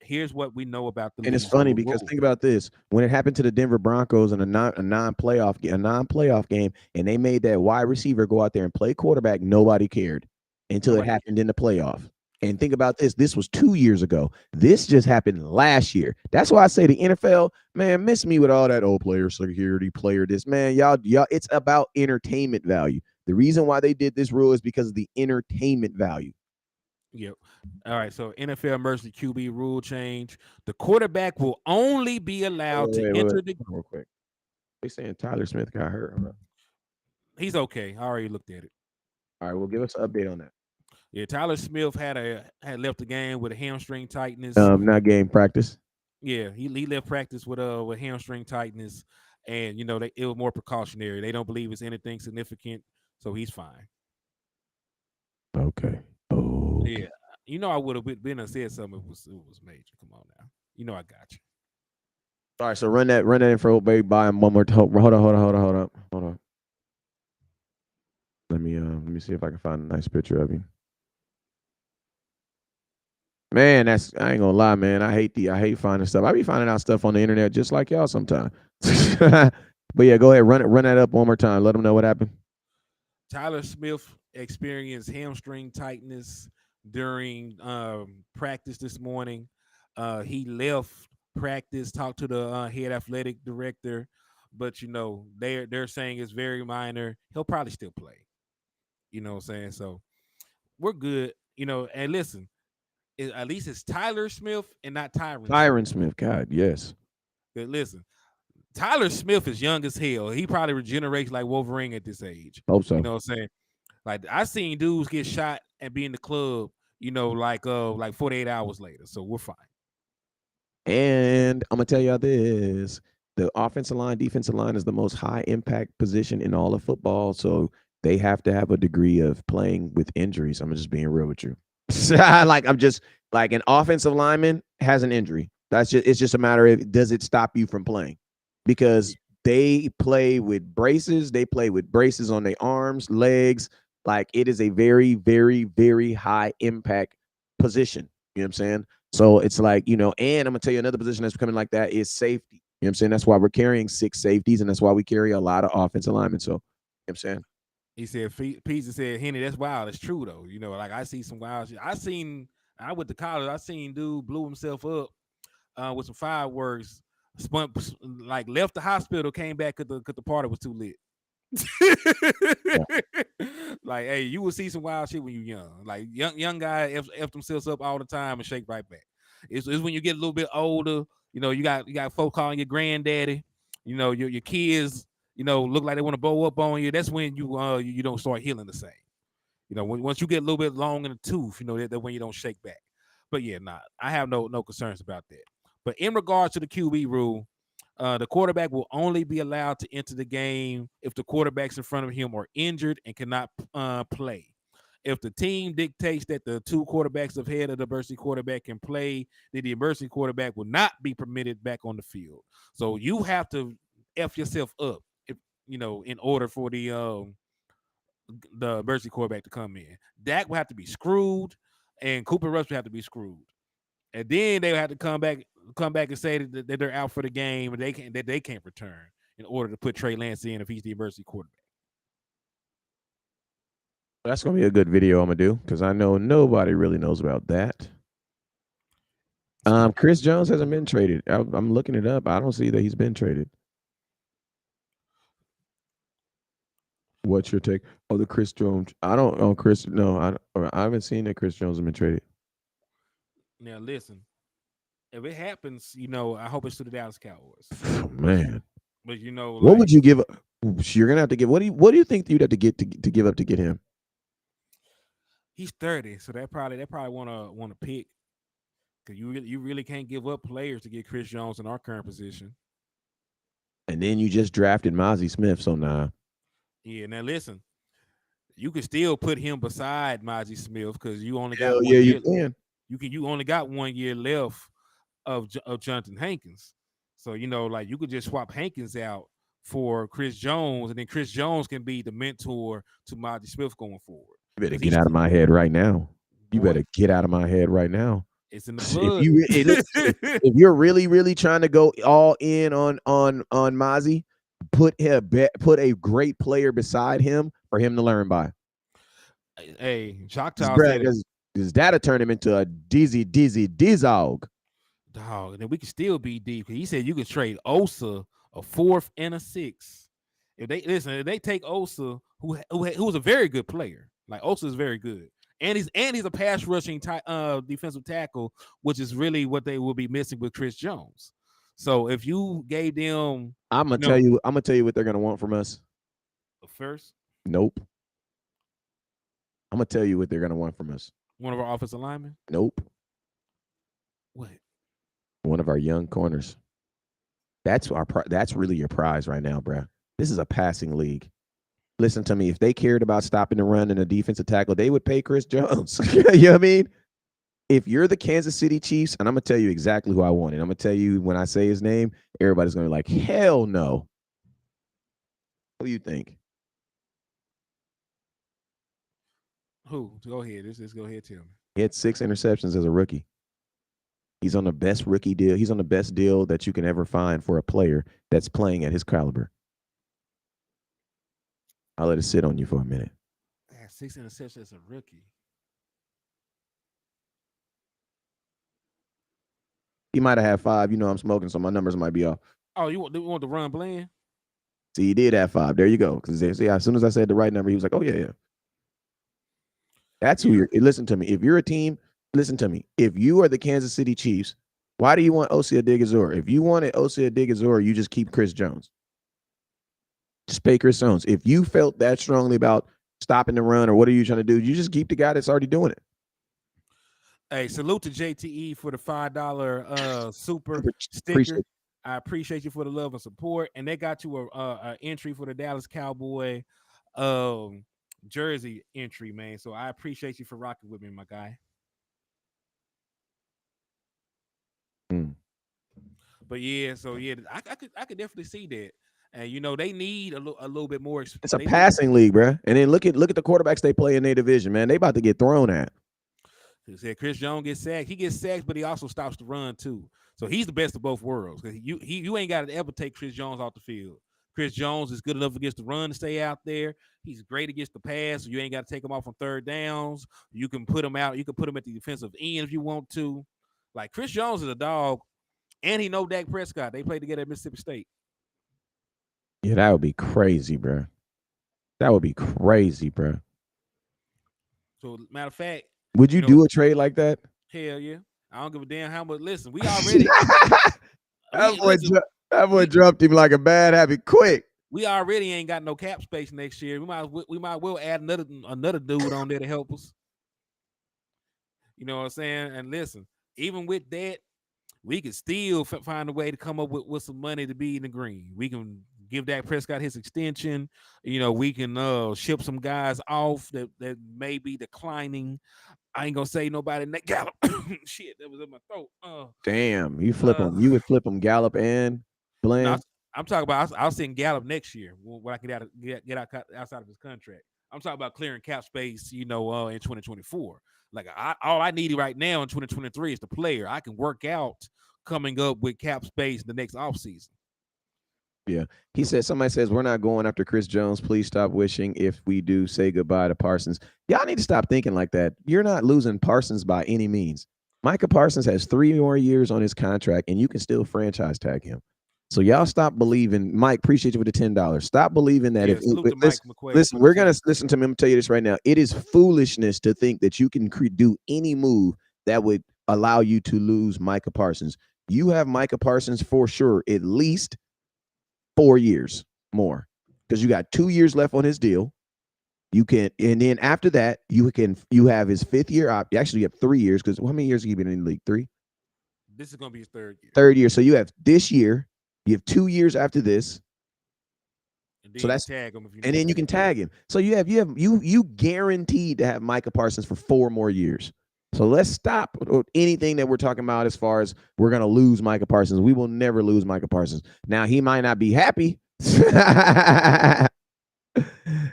S2: Here's what we know about the
S1: And it's
S2: league's
S1: funny
S2: new
S1: because
S2: rule.
S1: think about this: when it happened to the Denver Broncos in a non playoff game, and they made that wide receiver go out there and play quarterback, nobody cared until it
S2: Nobody cares.
S1: happened in the playoff. And think about this: this was 2 years ago. This just happened last year. That's why I say the NFL, man, miss me with all that old player security, player this, man. Y'all, it's about entertainment value. The reason why they did this rule is because of the entertainment value.
S2: Yep. All right. So NFL emergency QB rule change. The quarterback will only be allowed to
S1: Wait.
S2: enter the.
S1: Hold on real quick. They saying Tyler Smith got hurt. Hold on.
S2: He's okay. I already looked at it.
S1: All right, well, give us an update on that.
S2: Yeah, Tyler Smith had left the game with a hamstring tightness.
S1: Not game practice.
S2: Yeah, he left practice with hamstring tightness, and it was more precautionary. They don't believe it's anything significant, so he's fine.
S1: Okay.
S2: Yeah,
S1: Okay.
S2: I would have been and said something. It was major. Come on now, I got you.
S1: All right, so run that info, baby. Buy him one more. Hold on. Let me see if I can find a nice picture of him. Man, I ain't gonna lie, man. I hate finding stuff. I be finding out stuff on the internet just like y'all sometimes. But yeah, go ahead, run that up one more time. Let them know what happened.
S2: Tyler Smith experienced hamstring tightness during practice this morning. He left practice, talked to the head athletic director, but they're saying it's very minor. He'll probably still play. You know what I'm saying? So we're good. And listen, at least it's Tyler Smith and not Tyron Smith.
S1: Tyron Smith, God, yes.
S2: But listen, Tyler Smith is young as hell. He probably regenerates like Wolverine at this age.
S1: Hope
S2: You
S1: so.
S2: know what I'm saying? Like I seen dudes get shot and be in the club, like 48 hours later. So we're fine.
S1: And I'm gonna tell y'all this: the offensive line, defensive line is the most high impact position in all of football. So they have to have a degree of playing with injuries. I'm just being real with you. I'm just like an offensive lineman has an injury. It's just a matter of does it stop you from playing? Because they play with braces. They play with braces on their arms, legs. Like it is a very, very, very high impact position. You know what I'm saying? So it's like, and I'm gonna tell you another position that's becoming like that is safety. You know what I'm saying? That's why we're carrying 6 safeties, and that's why we carry a lot of offensive linemen. So, you know what I'm saying?
S2: He said, Pizza said, Henny, that's wild. It's true, though. Like I see some wild shit. I went to college. I seen dude blew himself up with some fireworks, spun, like left the hospital, came back because the party was too lit.
S1: Yeah.
S2: Like, hey, you will see some wild shit when you're young. Like young guy f themselves up all the time and shake right back. It's when you get a little bit older. You got folk calling your granddaddy. Your kids. Look like they want to bow up on you. That's when you don't start healing the same. Once you get a little bit long in the tooth, that when you don't shake back. But yeah, I have no concerns about that. But in regards to the QB rule, the quarterback will only be allowed to enter the game if the quarterbacks in front of him are injured and cannot play. If the team dictates that the two quarterbacks ahead of the emergency quarterback can play, then the emergency quarterback will not be permitted back on the field. So you have to f yourself up, in order for the emergency quarterback to come in. Dak will have to be screwed, and Cooper Rush will have to be screwed, and then they will have to come back and say that they're out for the game and they can't return in order to put Trey Lance in if he's the emergency quarterback.
S1: That's gonna be a good video I'm gonna do because I know nobody really knows about that. Chris Jones hasn't been traded. I'm looking it up. I don't see that he's been traded. What's your take? Oh, the Chris Jones. I don't. Oh, Chris. No, I haven't seen that Chris Jones has been traded.
S2: Now listen, if it happens, I hope it's to the Dallas Cowboys. But
S1: Man,
S2: but
S1: what
S2: like
S1: would you give? You're gonna have to give. What do you think you'd have to get to give up to get him?
S2: he's 30, so they probably wanna pick because you really can't give up players to get Chris Jones in our current position.
S1: And then you just drafted Mozzie Smith, so nah.
S2: Yeah, now listen, you can still put him beside Mozzie Smith because you only got
S1: Hell yeah,
S2: one
S1: you
S2: year.
S1: can.
S2: You only got 1 year left of Jonathan Hankins. So like you could just swap Hankins out for Chris Jones, and then Chris Jones can be the mentor to Mozzie Smith going forward.
S1: You better
S2: Because
S1: get
S2: he's
S1: out of my head right now. You
S2: boy,
S1: better get out of my head right now.
S2: it's in the
S1: If
S2: blood.
S1: you listen to me, if you're really really trying to go all in on Mozzie, put a great player beside him for him to learn by.
S2: Hey,
S1: Because
S2: Choctaw
S1: Brad,
S2: said it,
S1: because that'll turn him into a dizzy dizog.
S2: dog, and then we can still be deep. He said you could trade Osa a fourth and a sixth. If they take Osa, who was a very good player, like Osa is very good, and he's a pass rushing defensive tackle, which is really what they will be missing with Chris Jones. So if you gave them,
S1: I'm gonna
S2: you
S1: tell
S2: know,
S1: you. I'm gonna tell you what they're gonna want from us.
S2: first
S1: Nope. I'm gonna tell you what they're gonna want from us.
S2: one of our offensive linemen,
S1: Nope.
S2: what?
S1: One of our young corners. That's That's really your prize right now, bruh. This is a passing league. Listen to me. If they cared about stopping the run and a defensive tackle, they would pay Chris Jones. You know what I mean? If you're the Kansas City Chiefs, and I'm gonna tell you exactly who I wanted. I'm gonna tell you when I say his name, everybody's gonna be like, hell no. Who do you think?
S2: Who? Go ahead. Let's go ahead. Tell me.
S1: He had 6 interceptions as a rookie. He's on the best rookie deal. He's on the best deal that you can ever find for a player that's playing at his caliber. I'll let it sit on you for a minute.
S2: I had 6 interceptions as a rookie.
S1: He might have had 5. You know I'm smoking, so my numbers might be off.
S2: Oh, you want the run blend?
S1: See, he did have 5. There you go. Because see, as soon as I said the right number, he was like, "Oh yeah, yeah." That's who
S2: Yeah.
S1: you're. Listen to me. If you're a team, listen to me. If you are the Kansas City Chiefs, why do you want Osia Odigizor? If you wanted Osia Odigizor, you just keep Chris Jones. Just pay Chris Jones. If you felt that strongly about stopping the run or what are you trying to do, you just keep the guy that's already doing it.
S2: Hey, salute to JTE for the $5 super
S1: Appreciate
S2: sticker.
S1: it.
S2: I appreciate you for the love and support. And they got you a entry for the Dallas Cowboy um jersey entry, man. So I appreciate you for rocking with me, my guy.
S1: Mm.
S2: But yeah, so yeah, I could definitely see that. and they need a little bit more.
S1: It's a
S2: They need.
S1: passing league, bro. And then look at the quarterbacks they play in their division, man. They about to get thrown at.
S2: He said Chris Jones gets sacked. He gets sacked, but he also stops the run too. So he's the best of both worlds. You ain't got to ever take Chris Jones off the field. Chris Jones is good enough against the run to stay out there. He's great against the pass. So you ain't got to take him off on third downs. You can put him out. You can put him at the defensive end if you want to. Like Chris Jones is a dog, and he know Dak Prescott. They played together at Mississippi State.
S1: Yeah, that would be crazy, bro. That would be crazy, bro.
S2: So matter of fact,
S1: Would
S2: you
S1: you
S2: know,
S1: do a trade like that?
S2: hell yeah. I don't give a damn how much. Listen, we already
S1: that
S2: we
S1: boy,
S2: listen.
S1: that boy
S2: We
S1: dropped him like a bad habit quick.
S2: we already ain't got no cap space next year. We might well add another dude on there to help us. You know what I'm saying? And listen, even with that, we can still find a way to come up with some money to be in the green. We can give Dak Prescott his extension. We can ship some guys off that may be declining. I ain't gonna say nobody. Gallup. Shit, that was in my throat.
S1: Damn, you flip
S2: Uh,
S1: them. You would flip them Gallup and
S2: no,
S1: Bland.
S2: I'm talking about. I'll send Gallup next year when I get out outside of his contract. I'm talking about clearing cap space. In 2024. Like all I need right now in 2023 is the player. I can work out coming up with cap space the next offseason.
S1: Yeah. He said, somebody says, we're not going after Chris Jones. Please stop wishing. If we do, say goodbye to Parsons. Y'all need to stop thinking like that. You're not losing Parsons by any means. Micah Parsons has 3 more years on his contract, and you can still franchise tag him. So y'all stop believing. Mike, appreciate you with the $10. Stop believing that
S2: Yeah,
S1: if
S2: salute to Mike
S1: listen,
S2: McQuaid
S1: listen,
S2: for the
S1: we're gonna
S2: 10.
S1: listen to me. I'm gonna tell you this right now. It is foolishness to think that you can do any move that would allow you to lose Micah Parsons. You have Micah Parsons for sure, at least 4 years more, because you got 2 years left on his deal. You can, and then after that, you have his fifth year op. Actually, you have 3 years, because how many years have you been in the league? Three.
S2: This is gonna be his third year,
S1: Third year. So you have this year. You have 2 years after this.
S2: and then
S1: So
S2: you can
S1: that's,
S2: tag him if you
S1: and
S2: need
S1: then you
S2: to.
S1: can tag him. So you guaranteed to have Micah Parsons for 4 more years. So let's stop anything that we're talking about as far as we're gonna lose Micah Parsons. We will never lose Micah Parsons. Now he might not be happy.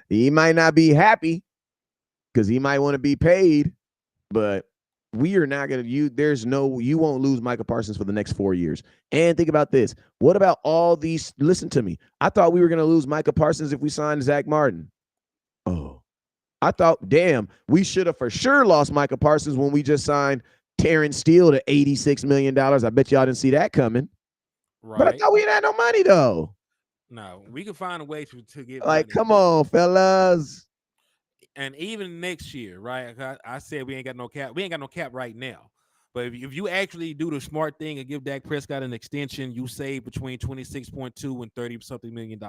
S1: He might not be happy because he might want to be paid, but we are not going to, you won't lose Micah Parsons for the next 4 years. And think about this. What about all these? Listen to me. I thought we were going to lose Micah Parsons if we signed Zach Martin. Oh, I thought, damn, we should have for sure lost Micah Parsons when we just signed Terrence Steele to $86 million. I bet y'all didn't see that coming. But I
S2: Right?
S1: thought we didn't have no money though.
S2: No, we can find a way to get
S1: Like,
S2: money.
S1: come on, fellas.
S2: And even next year, right? I said we ain't got no cap. We ain't got no cap right now. But if you actually do the smart thing and give Dak Prescott an extension, you save between 26.2 and 30 something $1 million.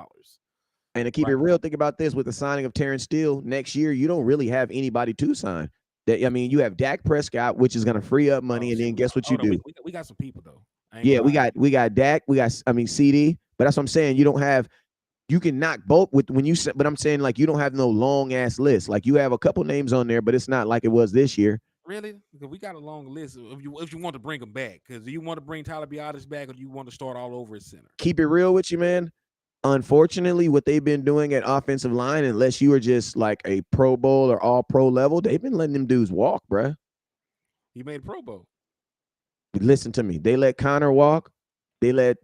S1: And to keep
S2: Right?
S1: it real, think about this: with the signing of Terrence Steele next year, you don't really have anybody to sign. That, I mean, you have Dak Prescott, which is going to free up
S2: Oh
S1: money, and
S2: shit.
S1: then guess what you
S2: Hold on.
S1: do?
S2: We got some people though. I ain't
S1: Yeah,
S2: gonna
S1: we
S2: lie.
S1: got Dak, CD, but that's what I'm saying. You don't have, you can knock both with when you, but I'm saying like you don't have no long ass list. Like you have a couple names on there, but it's not like it was this year.
S2: Really? Because we got a long list if you want to bring them back. Because do you want to bring Tyler Biotis back, or do you want to start all over at center?
S1: Keep it real with you, man. Unfortunately, what they've been doing at offensive line, unless you are just like a Pro Bowl or All Pro level, they've been letting them dudes walk, bruh.
S2: He made Pro Bowl.
S1: Listen to me. They let Connor walk. They let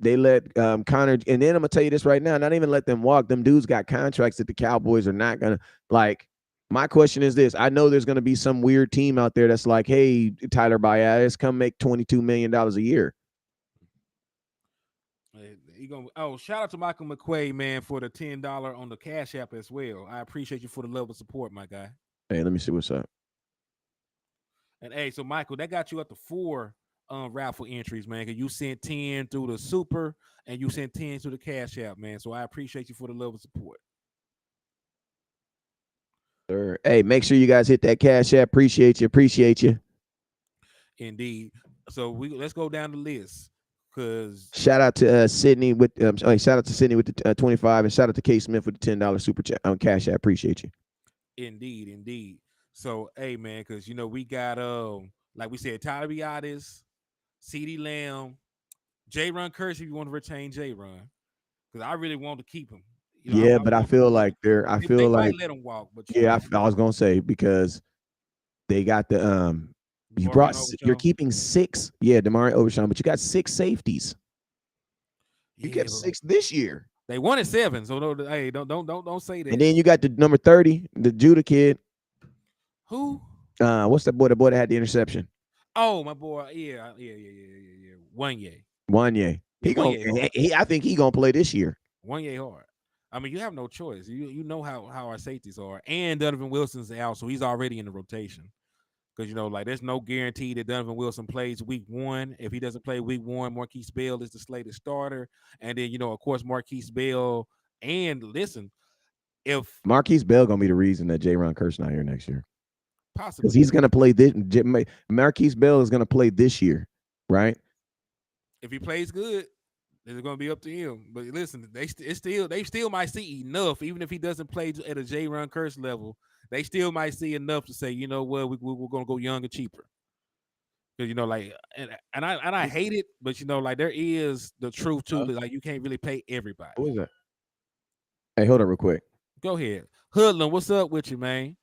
S1: Connor, and then I'm gonna tell you this right now. Not even let them walk. Them dudes got contracts that the Cowboys are not gonna like. My question is this: I know there's gonna be some weird team out there that's like, "Hey, Tyler Bias, come make $22 million a year."
S2: Shout out to Michael McQuaid, man, for the $10 on the Cash App as well. I appreciate you for the love of support, my guy.
S1: Hey, let me see what's up.
S2: And hey, so Michael, that got you up to four raffle entries, man. Cause you sent 10 through the super and you sent 10 through the Cash App, man. So I appreciate you for the love of support.
S1: Sir. Hey, make sure you guys hit that Cash App. Appreciate you. Appreciate you.
S2: Indeed. So let's go down the list. Cause
S1: Shout out to Sydney with shout out to Sydney with the 25, and shout out to K Smith with the $10 super chat on Cash App. Appreciate you.
S2: indeed. So hey man, cause we got like we said, Tyler Biotis, CD Lamb, J Run Curse if you want to retain J Run. because I really want to keep him.
S1: Yeah,
S2: I
S1: but I
S2: want
S1: feel
S2: want
S1: like they're. I
S2: they
S1: feel
S2: might
S1: like
S2: let him walk, but
S1: yeah. I was gonna say because they got the You
S2: Morgan
S1: brought. You're
S2: Overshaw.
S1: keeping six. Yeah, Damari Overshawn, but you got six safeties. You
S2: Yeah,
S1: kept
S2: but
S1: six this year,
S2: they wanted 7, so no, hey, don't say
S1: and
S2: that.
S1: then you got the number 30, the Judah kid.
S2: Who?
S1: What's that boy? The boy that had the interception.
S2: Oh, my boy. Yeah. Wanye.
S1: Wanye.
S2: Yeah,
S1: He gonna.
S2: Wanye hard.
S1: I think he gonna play this year.
S2: Wanye hard. I mean, you have no choice. You know how our safeties are, and Donovan Wilson's out, so he's already in the rotation. Because like there's no guarantee that Donovan Wilson plays week 1. If he doesn't play week 1, Marquise Bell is the slated starter, and then of course Marquise Bell. And listen, if
S1: Marquise Bell gonna be the reason that J-Ron Curse not here next year because
S2: possibly,
S1: he's gonna play this. Marquise Bell is gonna play this year, right?
S2: if he plays good, it's going to be up to him. But listen, they still might see enough, even if he doesn't play at a J-Ron Curse level. They still might see enough to say, you know what, we're going to go young and cheaper. Because like, and I hate it, but like there is the truth to it. Like you can't really pay everybody.
S1: Who is that? Hey, hold on real quick.
S2: Go ahead, Hoodlum. What's up with you, man?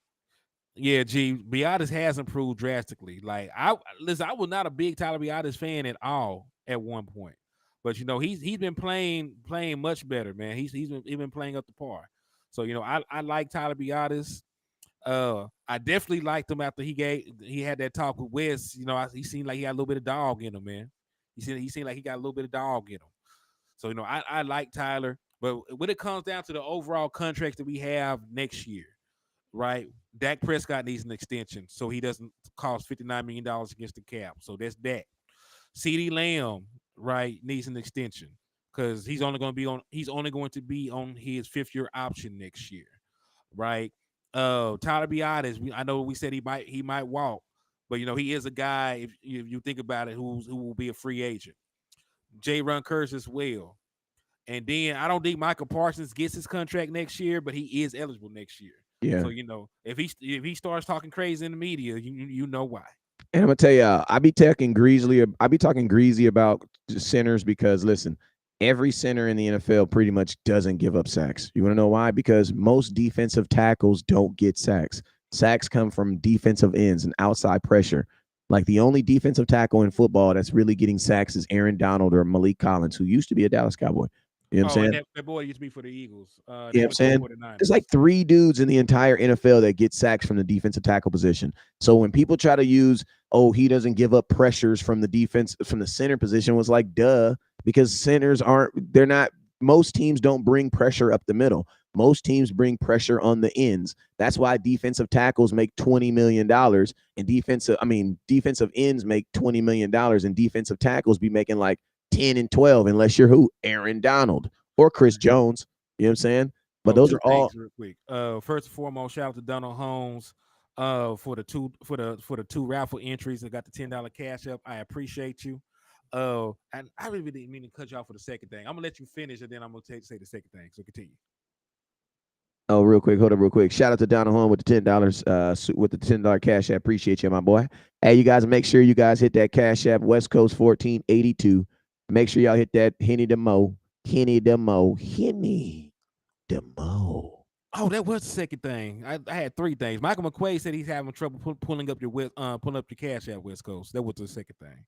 S2: Yeah, G. Biotis has improved drastically. Like I was not a big Tyler Biotis fan at all at one point, but he's been playing much better, man. He's been playing up to par. So I like Tyler Biotis. I definitely liked him after he had that talk with Wes. He seemed like he had a little bit of dog in him, man. He seemed like he got a little bit of dog in him. So I like Tyler, but when it comes down to the overall contracts that we have next year, right? Dak Prescott needs an extension so he doesn't cost $59 million against the cap. So that's that. CeeDee Lamb, right, needs an extension because he's only going to be on his 5th-year option next year, right? Tyler Biotis, I know we said he might walk, but he is a guy if you think about it who will be a free agent. J-Ron Curse as well. And then I don't think Michael Parsons gets his contract next year, but he is eligible next year.
S1: Yeah.
S2: So if he starts talking crazy in the media, you know why.
S1: And I'm gonna tell you, I be talking greasy about centers because listen, every center in the NFL pretty much doesn't give up sacks. You want to know why? Because most defensive tackles don't get sacks. Sacks come from defensive ends and outside pressure. Like the only defensive tackle in football that's really getting sacks is Aaron Donald or Malik Collins, who used to be a Dallas Cowboy. You know what I'm
S2: Oh, and
S1: saying?
S2: that boy used to be for the Eagles.
S1: You know
S2: Now
S1: what I'm
S2: he's for the
S1: saying? There's
S2: 49ers.
S1: like three dudes in the entire NFL that get sacks from the defensive tackle position. So when people try to use, oh, he doesn't give up pressures from the defense, from the center position, was like, duh, because centers they're not, most teams don't bring pressure up the middle. Most teams bring pressure on the ends. That's why defensive tackles make $20 million and defensive ends make $20 million and defensive tackles be making like 10 and 12, unless you're who? Aaron Donald or Chris Jones. You know what I'm saying? But
S2: Oh,
S1: those
S2: two
S1: are all.
S2: things real quick. First and foremost, shout out to Donald Holmes for the two raffle entries. I got the $10 cash up. I appreciate you. And I really didn't mean to cut you off for the second thing. I'm gonna let you finish, and then I'm gonna say the second thing. So continue.
S1: Oh, real quick, hold up, real quick. Shout out to Donald Horn with the $10, with the $10 cash app. Appreciate you, my boy. Hey, you guys, make sure you guys hit that cash app. West Coast 1482. Make sure y'all hit that Henny Demo, Henny Demo, Henny Demo.
S2: Oh, that was the second thing. I had three things. Michael McQuaid said he's having trouble pulling up pulling up your cash at West Coast. That was the second thing.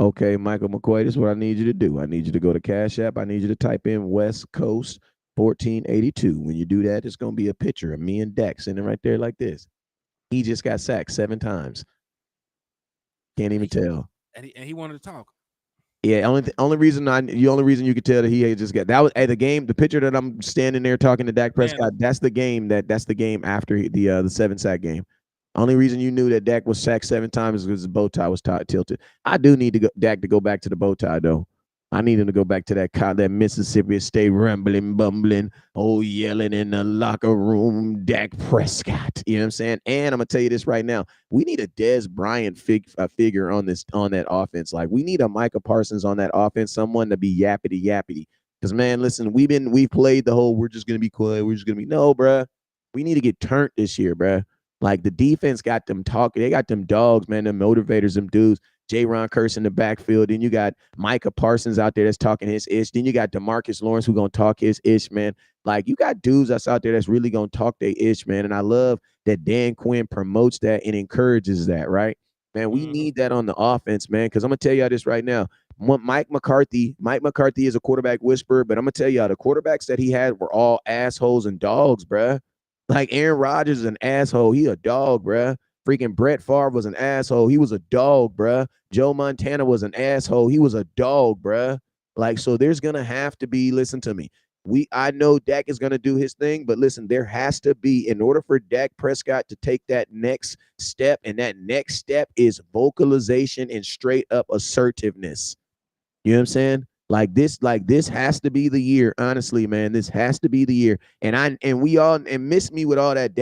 S1: Okay, Michael McQuaid, this is what I need you to do. I need you to go to Cash App. I need you to type in West Coast 1482. When you do that, it's going to be a picture of me and Dak sitting right there like this. He just got sacked 7 times. Can't even tell.
S2: And he wanted to talk.
S1: Yeah, the only reason you could tell that he had just got that was at the game. The picture that I'm standing there talking to Dak
S2: Man,
S1: Prescott. That's the game after the 7 sack game. Only reason you knew that Dak was sacked 7 times is because his bow tie was tilted. I do need Dak to go back to the bow tie though. I need him to go back to that Mississippi State rambling, bumbling, yelling in the locker room, Dak Prescott. You know what I'm saying? And I'm gonna tell you this right now: we need a Dez Bryant figure on that offense. Like we need a Micah Parsons on that offense, someone to be yappity yappity. Because man, listen, we've played the whole we're just gonna be quiet, we're just gonna be no, bruh. We need to get turned this year, bruh. Like the defense got them talking, they got them dogs, man, them motivators, them dudes. Ron Curse in the backfield. Then you got Micah Parsons out there that's talking his ish. Then you got Demarcus Lawrence who gonna talk his ish, man. Like you got dudes that's out there that's really gonna talk their ish, man. And I love that Dan Quinn promotes that and encourages that, right? Man, we
S2: Mm-hmm.
S1: need that on the offense, man. Because I'm gonna tell y'all this right now. Mike McCarthy is a quarterback whisperer, but I'm gonna tell y'all the quarterbacks that he had were all assholes and dogs, bruh. Like Aaron Rodgers is an asshole. He a dog, bruh. Freaking Brett Favre was an asshole. He was a dog, bruh. Joe Montana was an asshole. He was a dog, bruh. Like, so there's gonna have to be, listen to me. I know Dak is gonna do his thing, but listen, there has to be, in order for Dak Prescott to take that next step, and that next step is vocalization and straight up assertiveness. You know what I'm saying? Like this has to be the year. Honestly, man, this has to be the year. We all and miss me with all that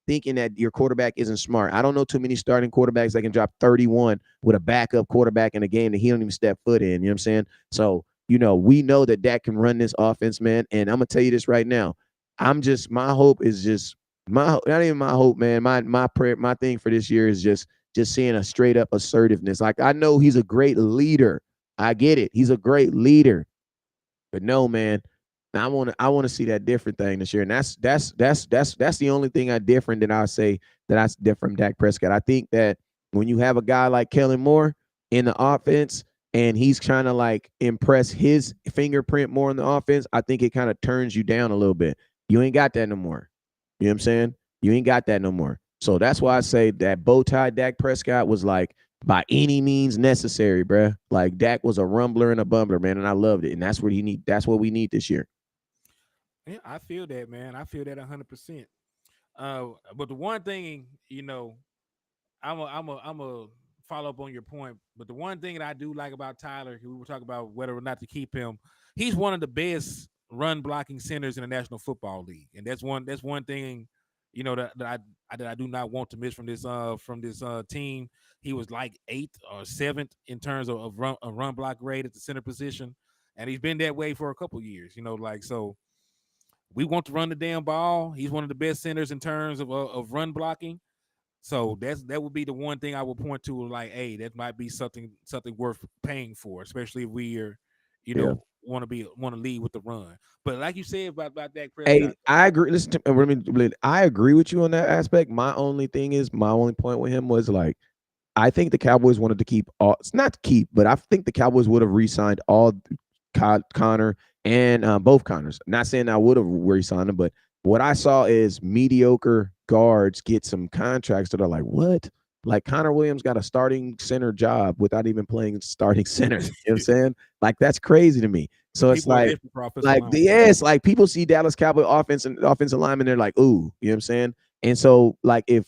S1: thinking that your quarterback isn't smart. I don't know too many starting quarterbacks that can drop 31 with a backup quarterback in a game that he don't even step foot in. You know what I'm saying? So, we know that Dak can run this offense, man. And I'm gonna tell you this right now. My hope is just not even my hope, man. My prayer, my thing for this year is just seeing a straight up assertiveness. Like I know he's a great leader. I get it. He's a great leader. But no, man, I want to see that different thing this year. And that's the only thing I different that I say that I did from Dak Prescott. I think that when you have a guy like Kellen Moore in the offense and he's trying to like impress his fingerprint more in the offense, I think it kind of turns you down a little bit. You ain't got that no more. You know what I'm saying? You ain't got that no more. So that's why I say that bow tie Dak Prescott was like by any means necessary, bruh. Like Dak was a rumbler and a bumbler, man, and I loved it. And that's what he need. That's what we need this year.
S2: Yeah, I feel that, man. I feel that 100%. But the one thing, I'm a follow up on your point. But the one thing that I do like about Tyler, we were talking about whether or not to keep him. He's one of the best run blocking centers in the National Football League, and that's one thing, that I do not want to miss from this team. He was like eighth or seventh in terms of run block rate at the center position, and he's been that way for a couple years. Like so. We want to run the damn ball. He's one of the best centers in terms of run blocking. So that would be the one thing I would point to, like, hey, that might be something worth paying for, especially if we are,
S1: Yeah.
S2: want to lead with the run. But like you said about Dak
S1: Hey,
S2: Prescott,
S1: I agree. Listen to I agree with you on that aspect. My only point with him was like I think the Cowboys wanted to keep all. It's not to keep, but I think the Cowboys would have re-signed all Connor and both Connors. Not saying I would have re-signed them, but what I saw is mediocre guards get some contracts that are like what? Like Connor Williams got a starting center job without even playing starting center. You know what I'm saying? Like that's crazy to me. So it's
S2: people are
S1: like,
S2: desperate for offensive
S1: like
S2: linemen now.
S1: yes, like people see Dallas Cowboy offense and offensive linemen, they're like, ooh, you know what I'm saying? And so like if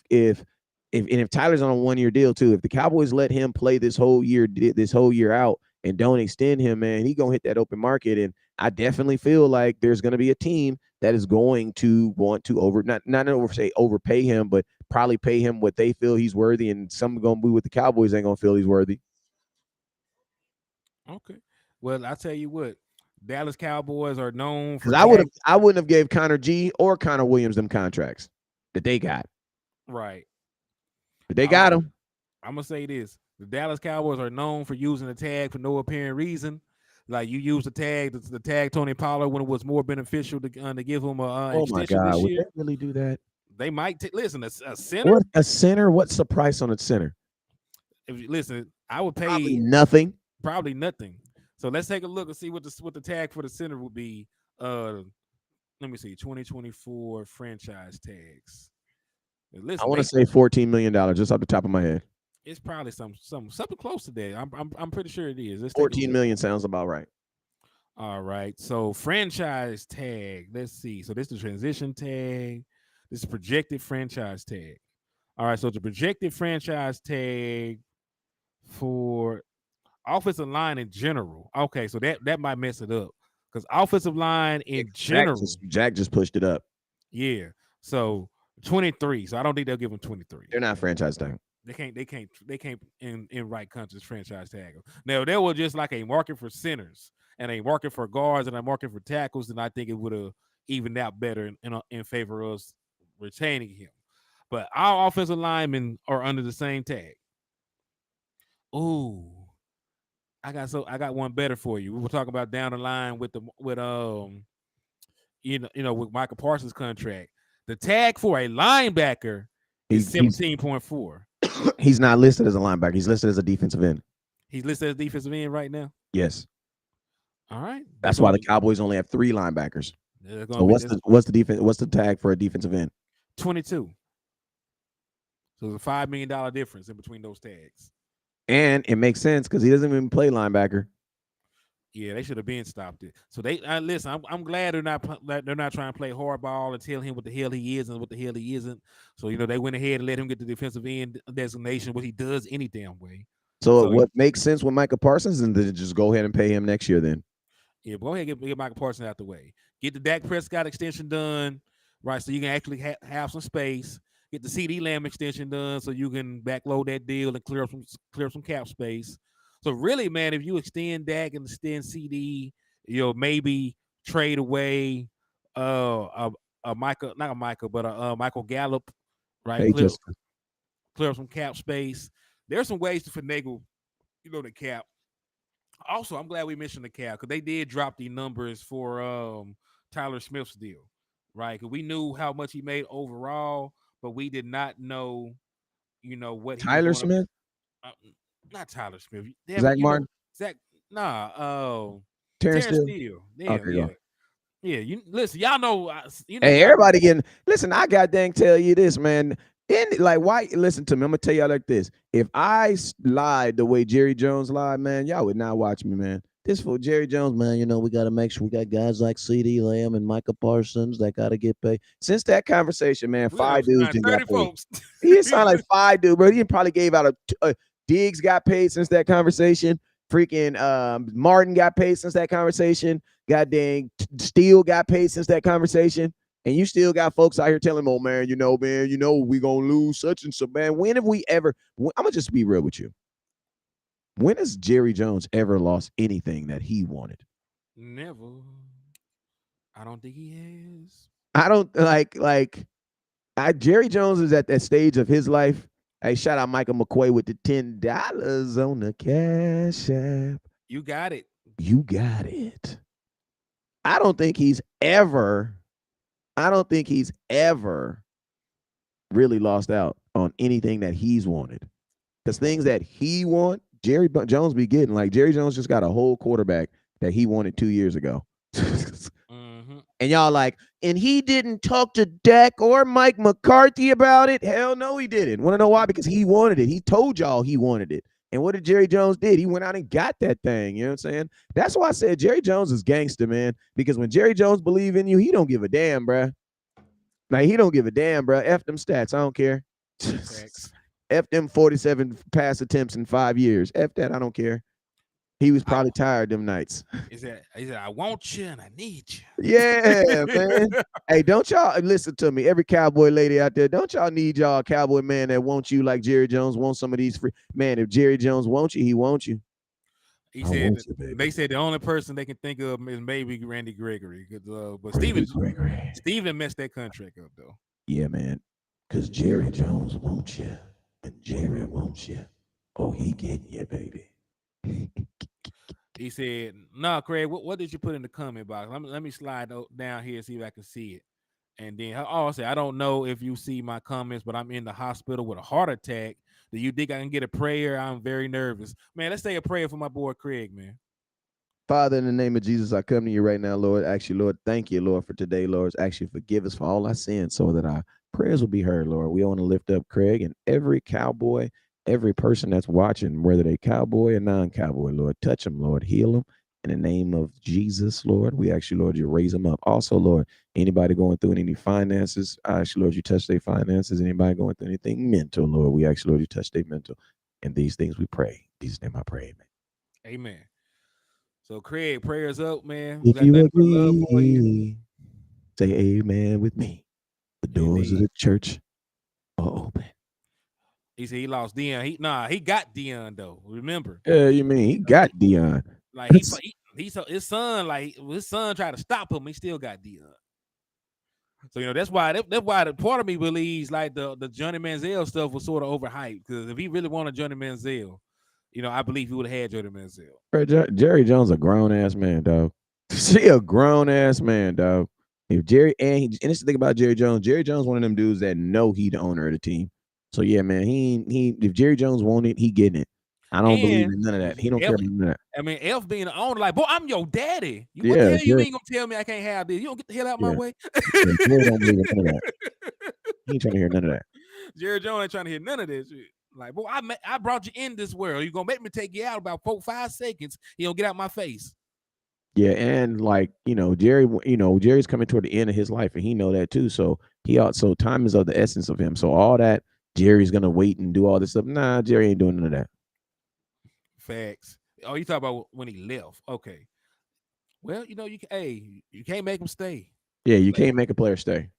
S1: Tyler's on a 1 year deal too, if the Cowboys let him play this whole year out and don't extend him, man, he gonna hit that open market. And I definitely feel like there's gonna be a team that is going to want to not overpay him, but probably pay him what they feel he's worthy, and some gonna be with the Cowboys ain't gonna feel he's worthy.
S2: Okay. Well, I tell you what, Dallas Cowboys are known
S1: Because
S2: for tag.
S1: I wouldn't have gave Connor G or Connor Williams them contracts that they got,
S2: Right.
S1: but they
S2: I'm
S1: got them.
S2: I'm gonna say this: the Dallas Cowboys are known for using the tag for no apparent reason. Like you use the tag Tony Pollard when it was more beneficial to give him a
S1: Oh my
S2: extension
S1: God,
S2: this
S1: would they
S2: year.
S1: really do that?
S2: They might listen a center.
S1: What a center? What's the price on a center?
S2: If you listen, I would
S1: Probably
S2: pay
S1: nothing.
S2: probably nothing. So let's take a look and see what the tag for the center would be. Uh, Let me see, 2024 franchise tags.
S1: I
S2: Listen,
S1: want to
S2: they
S1: say $14 million just off the top of my head.
S2: it's probably something close to that. I'm pretty sure it is. Let's take a
S1: 14
S2: look.
S1: million sounds about right.
S2: All right. So franchise tag. Let's see. So this is the transition tag. This is projected franchise tag. All right. So the projected franchise tag for offensive line in general. Okay. So that might mess it up because offensive line
S1: Yeah,
S2: in
S1: 'cause
S2: general.
S1: Jack just pushed it up.
S2: Yeah. So 23. So I don't think they'll give him 23.
S1: They're not franchise tag.
S2: They can't in right countries franchise tag them. Now if there was just like a market for centers and a market for guards and a market for tackles, then I think it would have evened out better in favor of us retaining him. But our offensive linemen are under the same tag. Ooh, I got one better for you. We were talking about down the line with the with with Michael Parsons' contract. The tag for a linebacker is
S1: He's
S2: 17.4.
S1: he's not listed as a linebacker. He's listed as a defensive end.
S2: He's listed as defensive end right now.
S1: Yes,
S2: All right, they're
S1: that's why
S2: going
S1: the
S2: to
S1: Cowboys only have three linebackers.
S2: they're going
S1: So
S2: to be
S1: what's
S2: this
S1: the what's the defense? What's the tag for a defensive end?
S2: 22. So there's a $5 million difference in between those tags.
S1: And it makes sense because he doesn't even play linebacker.
S2: Yeah, they should have been stopped it. So they listen. I'm glad they're not trying to play hardball and tell him what the hell he is and what the hell he isn't. So they went ahead and let him get the defensive end designation, what he does any damn way.
S1: So
S2: So
S1: what makes sense with Micah Parsons and then just go ahead and pay him next year then.
S2: yeah, go ahead and get Michael Parsons out the way. Get the Dak Prescott extension done, right? So you can actually have some space. Get the CD Lamb extension done, so you can backload that deal and clear up some cap space. So really, man, if you extend Dak and extend CD, maybe trade away a Michael, not a Michael, but a Michael Gallup, right?
S1: Hey, Jessica.
S2: Clear up some cap space. There's some ways to finagle, the cap. Also, I'm glad we mentioned the cap because they did drop the numbers for Tyler Smith's deal, right? Because we knew how much he made overall, but we did not know, what he was
S1: Tyler
S2: going to.
S1: Smith?
S2: Uh, Not Tyler Smith. Damn it,
S1: Zach Martin?
S2: Zach. Nah.
S1: Terrence
S2: Terrence
S1: Steele?
S2: Steele. Yeah,
S1: Okay,
S2: yeah,
S1: go.
S2: yeah. You listen, y'all know.
S1: Hey,
S2: Y'all know.
S1: everybody getting listen. I got dang tell you this, man. Like, why? Listen to me. I'm gonna tell y'all like this. If I lied the way Jerry Jones lied, man, y'all would not watch me, man. This for Jerry Jones, man. We got to make sure we got guys like C.D. Lamb and Micah Parsons that got to get paid. Since that conversation, man,
S2: We have
S1: five dudes
S2: signed
S1: didn't got
S2: 30
S1: paid.
S2: folks.
S1: He didn't sound like five dudes, bro. He probably gave out a Diggs got paid since that conversation. Freaking Martin got paid since that conversation. God dang, Steele got paid since that conversation. And you still got folks out here telling them, oh, man, we going to lose such and so, man. When have we ever, I'm going to just be real with you. When has Jerry Jones ever lost anything that he wanted?
S2: Never. I don't think he has.
S1: I don't Jerry Jones is at that stage of his life. Hey, shout out Michael McQuay with the $10 on the Cash App.
S2: You got it.
S1: You got it. I don't think he's ever really lost out on anything that he's wanted. Because things that he want, Jerry Jones be getting. Like Jerry Jones just got a whole quarterback that he wanted 2 years ago.
S2: Mm-hmm.
S1: And y'all like, and he didn't talk to Dak or Mike McCarthy about it. Hell no, he didn't. Want to know why? Because he wanted it. He told y'all he wanted it. And what did Jerry Jones did? He went out and got that thing. You know what I'm saying? That's why I said Jerry Jones is gangster, man. Because when Jerry Jones believe in you, he don't give a damn, bruh. Like he don't give a damn, bruh. F them stats. I don't care. F them 47 pass attempts in 5 years. F that. I don't care. He was probably tired them nights.
S2: He said, I want you and I need you.
S1: Yeah, man. Hey, don't y'all listen to me? Every cowboy lady out there, don't y'all need y'all cowboy man that wants you like Jerry Jones wants some of these free man? If Jerry Jones wants you, he wants you.
S2: He
S1: I
S2: said
S1: want you, baby.
S2: they said the only person they can think of is maybe Randy Gregory. But
S1: Randy
S2: Steven messed that contract up though.
S1: Yeah, man. Because Jerry Jones wants you. And Jerry wants you. Oh, he getting you, baby.
S2: He said, "Nah, Craig, what did you put in the comment box? Let me slide down here see if I can see it." And then I said, "I don't know if you see my comments, but I'm in the hospital with a heart attack. Do you think I can get a prayer? I'm very nervous, man. Let's say a prayer for my boy Craig, man."
S1: Father, in the name of Jesus, I come to you right now, Lord. Actually, Lord, thank you, Lord, for today, Lord. Actually, forgive us for all our sins so that our prayers will be heard, Lord. We want to lift up Craig and every cowboy, every person that's watching, whether they cowboy or non-cowboy, Lord. Touch them, Lord. Heal them. In the name of Jesus, Lord, we ask you, Lord, you raise them up. Also, Lord, anybody going through any finances, I ask you, Lord, you touch their finances. Anybody going through anything mental, Lord, we ask you, Lord, you touch their mental. And these things we pray. In Jesus' name I pray, amen.
S2: Amen. So Craig, prayers up, man. We
S1: If
S2: got
S1: you
S2: nothing but love for you.
S1: agree, say amen with me. The doors of
S2: Indeed.
S1: the church are open.
S2: He said he lost Dion. He got Dion though. Remember,
S1: Yeah, you mean he got Dion.
S2: like he saw his son, like his son tried to stop him. He still got Dion. So that's why the part of me believes like the Johnny Manziel stuff was sort of overhyped because if he really wanted Johnny Manziel, I believe he would have had Jody Manziel.
S1: Bro, Jerry Jones a grown ass man, dog. She a grown ass man, dog. If Jerry and this is the thing about Jerry Jones. Jerry Jones one of them dudes that know he the owner of the team. So yeah, man, he if Jerry Jones want it, he getting it. I don't believe
S2: And
S1: in none of that. He don't care
S2: F,
S1: about none of that.
S2: I mean, F being the owner, like, boy, I'm your daddy. You what the
S1: Yeah,
S2: hell you
S1: Jerry.
S2: ain't gonna tell me I can't have this? You don't get the hell out my
S1: Yeah,
S2: way.
S1: yeah. Jerry don't believe in none of that. He ain't trying to hear none of that.
S2: Jerry Jones ain't trying to hear none of this shit. Like, boy, I brought you in this world. You gonna make me take you out about 4 5 seconds. You don't get out my face.
S1: Yeah, and like Jerry, Jerry's coming toward the end of his life, and he know that too. So so time is of the essence of him. So all that Jerry's gonna wait and do all this stuff. Nah, Jerry ain't doing none of that.
S2: Facts. Oh, you talk about when he left. Okay. Well, you can't make him stay.
S1: Yeah, you
S2: Like,
S1: can't make a player stay,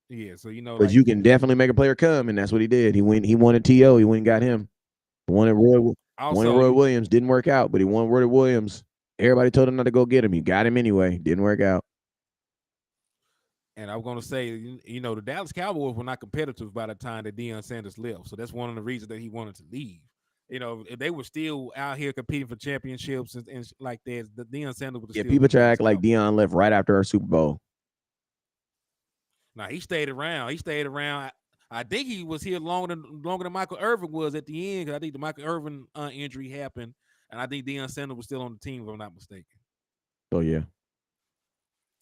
S2: yeah, so
S1: but
S2: like
S1: you can definitely make a player come, and that's what he did. He wanted To. He went and got him. Wanted Roy. Wanted
S2: also
S1: Roy
S2: you
S1: Williams. Didn't work out, but he wanted Roy Williams. Everybody told him not to go get him. He got him anyway. Didn't work out.
S2: and I was gonna say, the Dallas Cowboys were not competitive by the time that Deion Sanders left. So that's one of the reasons that he wanted to leave. If they were still out here competing for championships and like that, the Deion Sanders would have
S1: Yeah,
S2: still
S1: people
S2: been the
S1: try to
S2: Dallas
S1: act like
S2: Cowboys.
S1: Dion left right after our Super Bowl.
S2: Now he stayed around. He stayed around. I think he was here longer than Michael Irvin was at the end. Because I think the Michael Irvin injury happened, and I think Deion Sanders was still on the team, if I'm not mistaken.
S1: So yeah,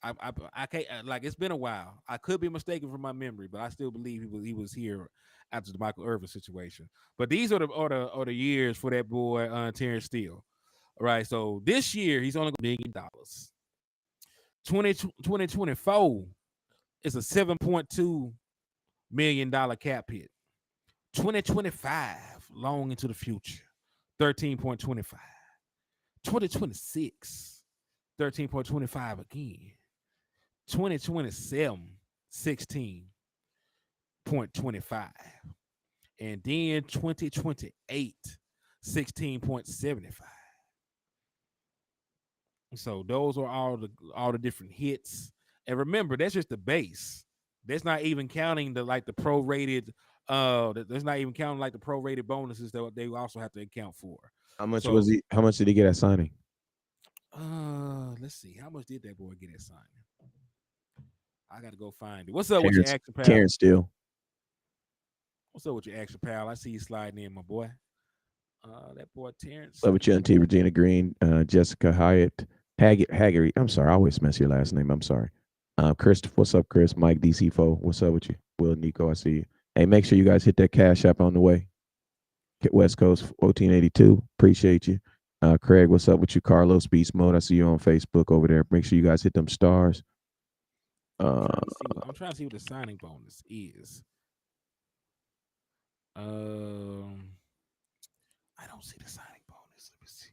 S2: I can't like it's been a while. I could be mistaken from my memory, but I still believe he was here after the Michael Irvin situation. But these are the years for that boy Terrence Steele. All right, so this year he's only going $1 million. 2024 is a $7.2 million cap hit. 2025 long into the future, 13.25. 2026, 13.25 again. 2027, 16.25. And then 2028, 16.75. So those are all the different hits. And remember, that's just the base. That's not even counting the prorated that's not even counting like the prorated bonuses that they also have to account for.
S1: how much was
S2: So
S1: he? How much did he get at signing?
S2: let's see. How much did that boy get at signing? I gotta go find it. What's up with your
S1: Terrence
S2: action, pal?
S1: Terrence Steele.
S2: What's up with your action, pal? I see you sliding in, my boy. That boy Terrence
S1: Love with you,
S2: Steele.
S1: Auntie Regina Green, Jessica Hyatt, Haggery. I'm sorry, I always mess your last name. I'm sorry. Chris, what's up, Chris? Mike DC4, what's up with you? Will Nico, I see you. Hey, make sure you guys hit that Cash App on the way. Hit West Coast 1482. Appreciate you. Craig, what's up with you? Carlos Beast Mode. I see you on Facebook over there. Make sure you guys hit them stars.
S2: I'm
S1: Uh,
S2: trying to see. I'm trying to see what the signing bonus is. Um, I don't see the signing bonus. Let me see.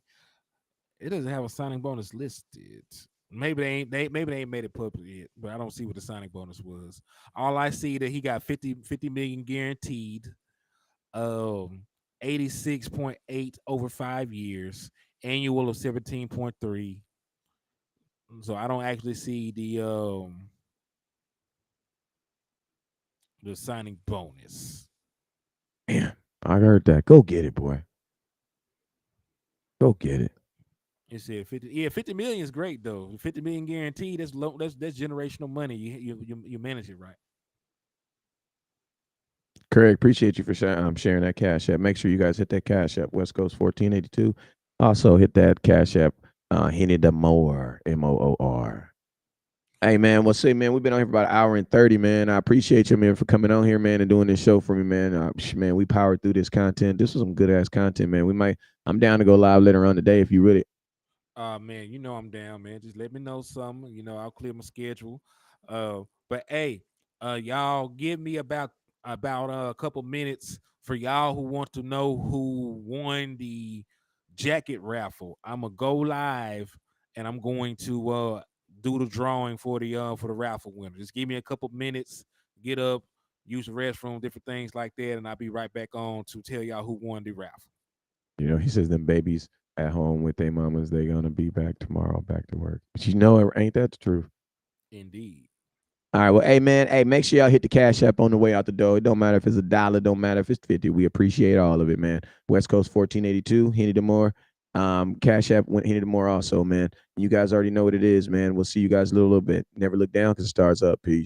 S2: It doesn't have a signing bonus listed. Maybe they ain't made it public yet, but I don't see what the signing bonus was. All I see that he got 50 million guaranteed, um 86.8 over 5 years, annual of 17.3. So I don't actually see the signing bonus.
S1: man, I heard that. Go get it, boy. Go get it.
S2: It said 50. Yeah, 50 million is great though. 50 million guaranteed. That's low. That's generational money. You manage it right.
S1: Craig, appreciate you for sharing that Cash App. Make sure you guys hit that Cash App, West Coast 1482. Also, hit that Cash App, Henny the Moor, Moor. Hey, man, what's up, man? We've been on here for about an hour and 30, man. I appreciate you, man, for coming on here, man, and doing this show for me, man. Man, we powered through this content. This was some good ass content, man. I'm down to go live later on today if you really.
S2: Man, I'm down, man. Just let me know something. I'll clear my schedule. But hey, y'all give me about a couple minutes for y'all who want to know who won the jacket raffle. I'm gonna go live and I'm going to do the drawing for the raffle winner. Just give me a couple minutes, get up, use the restroom, different things like that, and I'll be right back on to tell y'all who won the raffle.
S1: He says them babies at home with their mamas, they gonna be back tomorrow, back to work. But ain't that the truth?
S2: Indeed.
S1: All right. Well, hey man, hey, make sure y'all hit the Cash App on the way out the door. It don't matter if it's $1, don't matter if it's 50. We appreciate all of it, man. West Coast 1482, Henny Demore. Cash App went Henny Demore also, man. You guys already know what it is, man. We'll see you guys in a little bit. Never look down because it starts up. Peace.